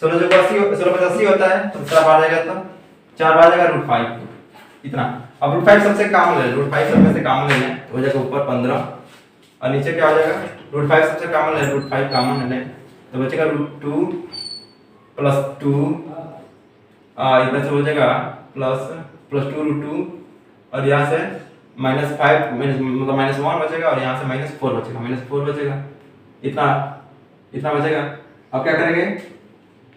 16 जो 80 होता है तो 4 बाहर जाएगा, तो 4 बाहर जाएगा √5 इतना। अब √5 सबसे कॉमन है, √5 सब में से कॉमन लेना है तो हो जाएगा ऊपर 15 और नीचे क्या हो जाएगा, √5 सबसे कॉमन है, √5 कॉमन है तो बचेगा √2 प्लस 2 इधर से हो जाएगा प्लस 2 √2 और यहाँ से -5 मतलब -1 बचेगा और यहाँ से -4 बचेगा, इतना बचेगा। अब क्या करेंगे,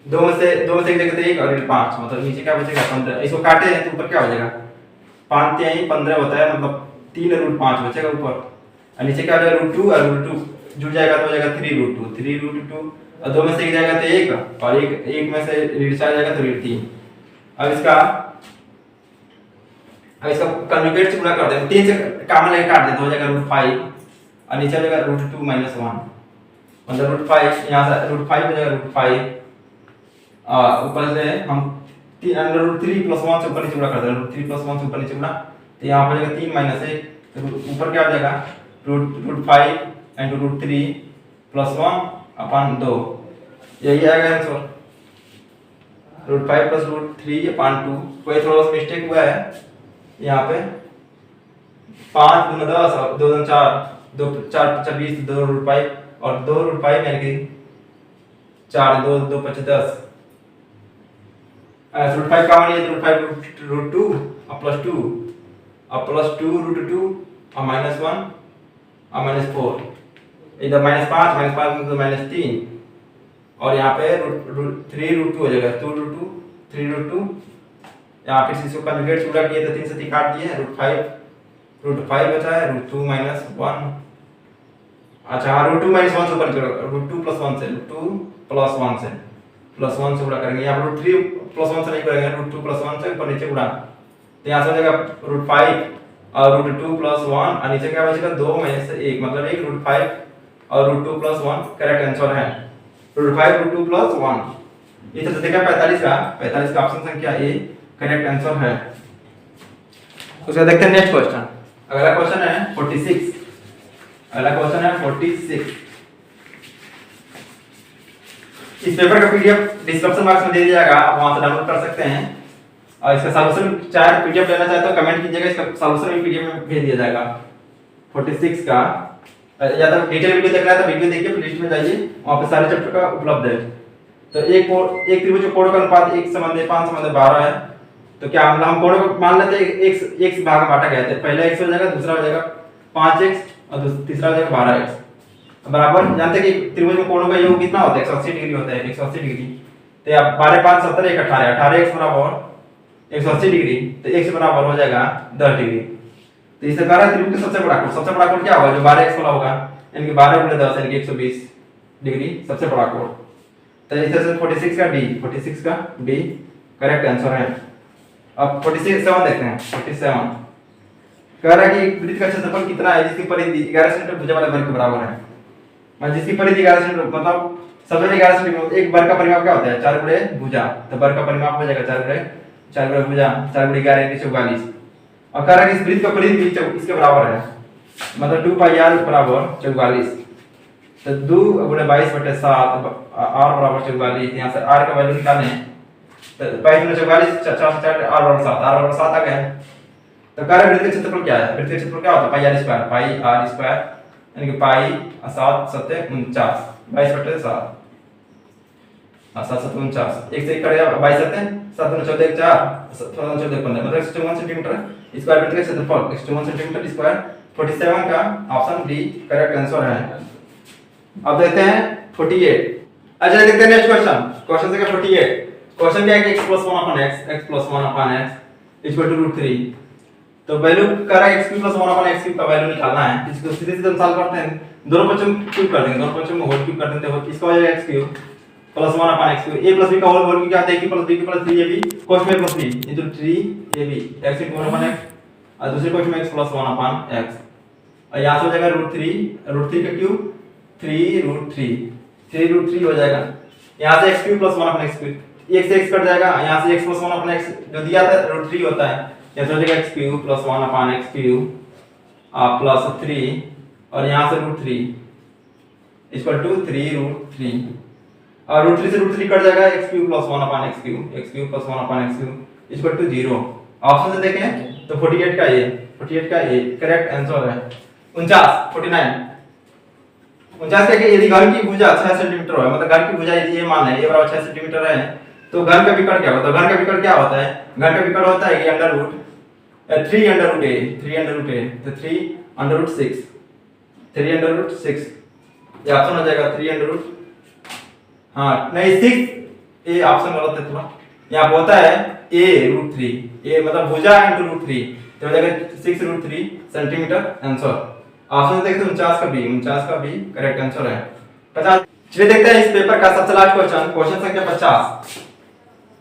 दो में से एक जगह 1 और 5, मतलब नीचे क्या बचेगा 15, इसको काटे हैं तो ऊपर क्या हो जाएगा 5 3 15 होता है, मतलब 3 √5 बचेगा ऊपर, और नीचे क्या हो जाएगा √2 और √2 जुड़ जाएगा तो हो जाएगा 3 √2 और दो में से एक जाएगा तो 1 और एक में से ऋण आ जाएगा तो ऋण 3। अब इसका कन्जुगेट से गुणा कर दें, 3 से कॉमन लेके काट दें तो हो जाएगा √5 और नीचे आ जाएगा √2 - 1 मतलब √5 यहाँ से √5 हो जाएगा √5 ऊपर से हम 3 + 1 से ऊपर नीचे गुणा कर दें, √3 + 1 से ऊपर नीचे गुणा तो यहाँ पर जाएगा 3 - 1 तो ऊपर क्या हो जाएगा √5 × √3 + 1/2, यही आएगा आंसर √5 + √3/2। कोई थोड़ा सा मिस्टेक हुआ है यहाँ पे, 5 × 10 और 2 × 4 2 4 × 20 2 √5 और 2 √5 यानी कि 4 2 2 5 10 √5 का मान ये √5 √2 और +2 और +2 √2 और -1 और -4, इधर -5 मतलब -3 और यहाँ पे 3 √2 हो जाएगा 2 √2 3 √2, यहाँ पे इसको कन्जुगेट पूरा किए तो 3 से 3 काट दिए, √5 बचा है √2 - 1, अच्छा हाँ √2 - 1 से ऊपर √2 + 1 से +1 से गुणा करेंगे, यहाँ पर √3 + 1 से नहीं करेंगे, √2 + 1 से ऊपर नीचे गुणा तो यहाँ से हो जाएगा √5 और √2 + 1 और नीचे क्या बचेगा 2 में से 1 मतलब 1 √5 और √2 + 1 करेक्ट आंसर है, √5 √2 + 1। इस तरह से देखा 45 का ऑप्शन संख्या ए करेक्ट आंसर है। उसका देखते हैं नेक्स्ट क्वेश्चन, अगला क्वेश्चन है 46, अगला क्वेश्चन है 46। इस पेपर का पीडीएफ डिस्क्रिप्शन बॉक्स में दे दिया जाएगा, आप वहां से डाउनलोड कर सकते हैं और इसका सॉल्यूशन चाहे पीडीएफ लेना चाहे तो कमेंट कीजिएगा, इसका सॉल्यूशन भी पीडीएफ में भेज दिया जाएगा। 46 का, या तो डिटेल वीडियो देख रहा है तो वीडियो देखिए, प्लेलिस्ट में जाइए, वहां पे सारे चैप्टर का उपलब्ध है। तो एक त्रिभुज के कोणों का अनुपात 1:5:12 है। तो क्या हम कोणों को मान लेते हैं x भाग बांटा गया है, पहला x हो जाएगा, दूसरा हो जाएगा 5x और तीसरा हो जाएगा 12x बराबर। जानते हैं कि त्रिभुज में कोणों का योग कितना होता है, 180 डिग्री होता है, 180 डिग्री। तो अब 12 5 17 1 18, 18x बराबर 180 डिग्री, तो x बराबर हो जाएगा 10 डिग्री। तो इस प्रकार त्रिभुज का सबसे बड़ा कोण क्या होगा, जो 12x वाला होगा, यानी कि 12 × 10 यानी कि 120 डिग्री सबसे बड़ा कोण। तो इस तरह से 46 का D करेक्ट आंसर है। अब 47 देखते हैं। 47 कह रहा है कि वृत्त का क्षेत्रफल कितना है जिसकी परिधि 11 सेंटीमीटर भुजा वाले वर्ग के बराबर है। मतलब जिसकी परिधि 11 सेंटीमीटर, मतलब सब जगह 11 सेंटीमीटर। एक वर्ग का परिमाप क्या होता है, 4 × भुजा, तो वर्ग का परिमाप हो जाएगा 4 × भुजा, 4 × 11 = 44। और कह रहा है कि इस वृत्त का परिधि इसके बराबर है, मतलब 2πr बराबर 44। तो 2 × 22/7 r बराबर 44। यहाँ से r का वैल्यू निकालें तो 22 × 44 4 से 4 r बराबर 7, r बराबर 7 आ गया। तो कह रहा है वृत्त का क्षेत्रफल क्या है, वृत्त का क्षेत्रफल क्या होता है, πr² यानी कि पाई 7 7 49 22/7 7 7 49, 1 से 1 कटेगा 22 7 7 14 4 14 14 15, मतलब 154 सेंटीमीटर स्क्वायर वृत्त का क्षेत्रफल 154 सेंटीमीटर स्क्वायर। 47 का ऑप्शन डी करेक्ट आंसर है। अब देखते हैं 48। अच्छा देखते हैं नेक्स्ट क्वेश्चन संख्या 48। क्वेश्चन क्या है कि x + 1/x = √3। तो वैल्यू कर रहा है x³ + 1/x³ का वैल्यू निकालना है। इसको सीधे सीधे हम सॉल्व करते हैं, दोनों पक्षों में क्यूब कर देंगे, दोनों पक्षों में होल क्यूब कर देते हैं। इसका हो जाएगा x³ + 1/x³। a + b का होल क्या होता है, a + b + 3ab कोष्ठ में +b * 3ab x × 1/x, और दूसरे कोष्ठ में x + 1/x, और यहां से हो जाएगा √3 का क्यूब 3√3 हो जाएगा। यहां से x³ + 1/x³, एक से x कट जाएगा, यहां से x + 1/x जो दिया था √3 होता है, यहां से हो जाएगा x³ + 1/x³ प्लस 3, और यहां से √3 = 3√3, और √3 से √3 कट जाएगा, x³ + 1/x³ = 0। ऑप्शन से देखें तो 48 का ए करेक्ट आंसर है। 49 क्या कि यदि घन की भुजा 6 सेंटीमीटर है, मतलब घन की भुजा यदि ये मान लें a बराबर 6 सेंटीमीटर है, तो घन का विकर्ण क्या होता है, घन का विकर्ण क्या होता है, घन का विकर्ण होता है कि √3 तो 3√6 ये ऑप्शन हो जाएगा 3 हाँ नहीं 6 ये ऑप्शन गलत है थोड़ा, यहाँ होता है a √3, ये मतलब भुजा × √3 तो हो जाएगा 6√3 सेंटीमीटर आंसर। ऑप्शन देखते हैं 49 का बी करेक्ट आंसर है। 50 चलिए देखते हैं इस पेपर का सबसे लास्ट क्वेश्चन संख्या 50।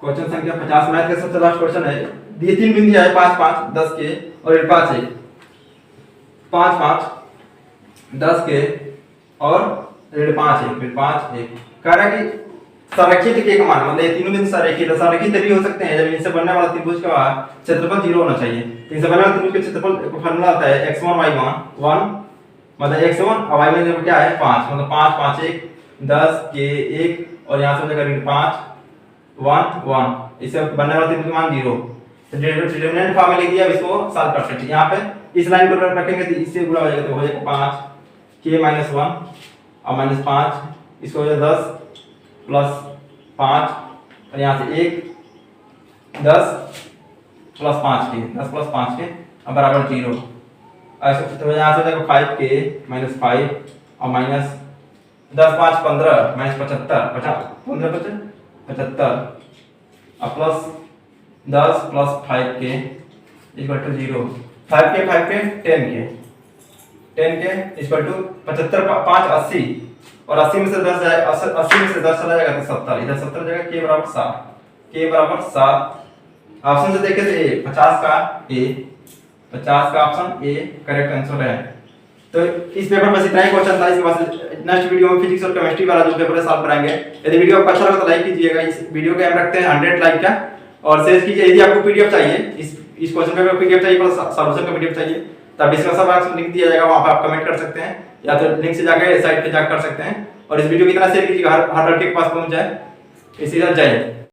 क्वेश्चन संख्या 50 मैथ का सबसे लास्ट क्वेश्चन है। ये 3 बिंदु है 5 5 10 के और 5 1 5 5 10 के और 5 1 कह रहा है कि संरेखित के मान, मतलब ये तीनों बिंदु संरेखित भी हो सकते हैं जब इनसे बनने वाला त्रिभुज का क्षेत्रफल 0 होना चाहिए। तो इनसे बनने वाले त्रिभुज का क्षेत्रफल का फार्मूला आता है x1 y1 1, मतलब x1 और y1 क्या है 5, मतलब 5 5 1 10 के 1 और यहां से हो जाएगा 5 1 1, इससे बनने वाला त्रिभुज का मान 0। तो डिटरमिनेंट फॉर्म में लिख दिया, अब इसको सॉल्व कर सकते हैं। यहां पे इस लाइन को रखेंगे तो इससे गुणा हो जाएगा, तो हो जाएगा 5 k - 1 और -5, इसको हो जाएगा 10 + 5 और यहाँ से 1 10 + 5 के 10 + 5 के अब बराबर 0। ऐसे तो यहाँ से हो जाएगा 5k - 5 और माइनस 10 5 15 -75 15 75 और प्लस 10 + 5k = 0। 5k 10k = 75 5 80 और 80 में से 10 जाए 80 में से 10 चला जाएगा तो 70, इधर 70 जाएगा, k बराबर 7 ऑप्शन से देखें तो ए 50 का ऑप्शन ए करेक्ट आंसर है। तो इस पेपर में इतना ही क्वेश्चन था। इसके बाद नेक्स्ट वीडियो में फिजिक्स और केमिस्ट्री वाला जो पेपर है सॉल्व कराएंगे। यदि वीडियो आपको अच्छा लगा तो लाइक कीजिएगा, इस वीडियो का एम रखते हैं 100 लाइक का, और शेयर कीजिए। यदि आपको पीडीएफ चाहिए इस क्वेश्चन पेपर का पीडीएफ चाहिए, सॉल्यूशन का पीडीएफ चाहिए, तो डिस्क्रिप्शन बॉक्स में लिंक दिया जाएगा, वहां पर आप कमेंट कर सकते हैं या तो लिंक से जाकर साइट पे जाकर कर सकते हैं। और इस वीडियो की तरह शेयर कीजिएगा, हर लड़के के पास पहुंच जाए। इसी तरह जय हिंद।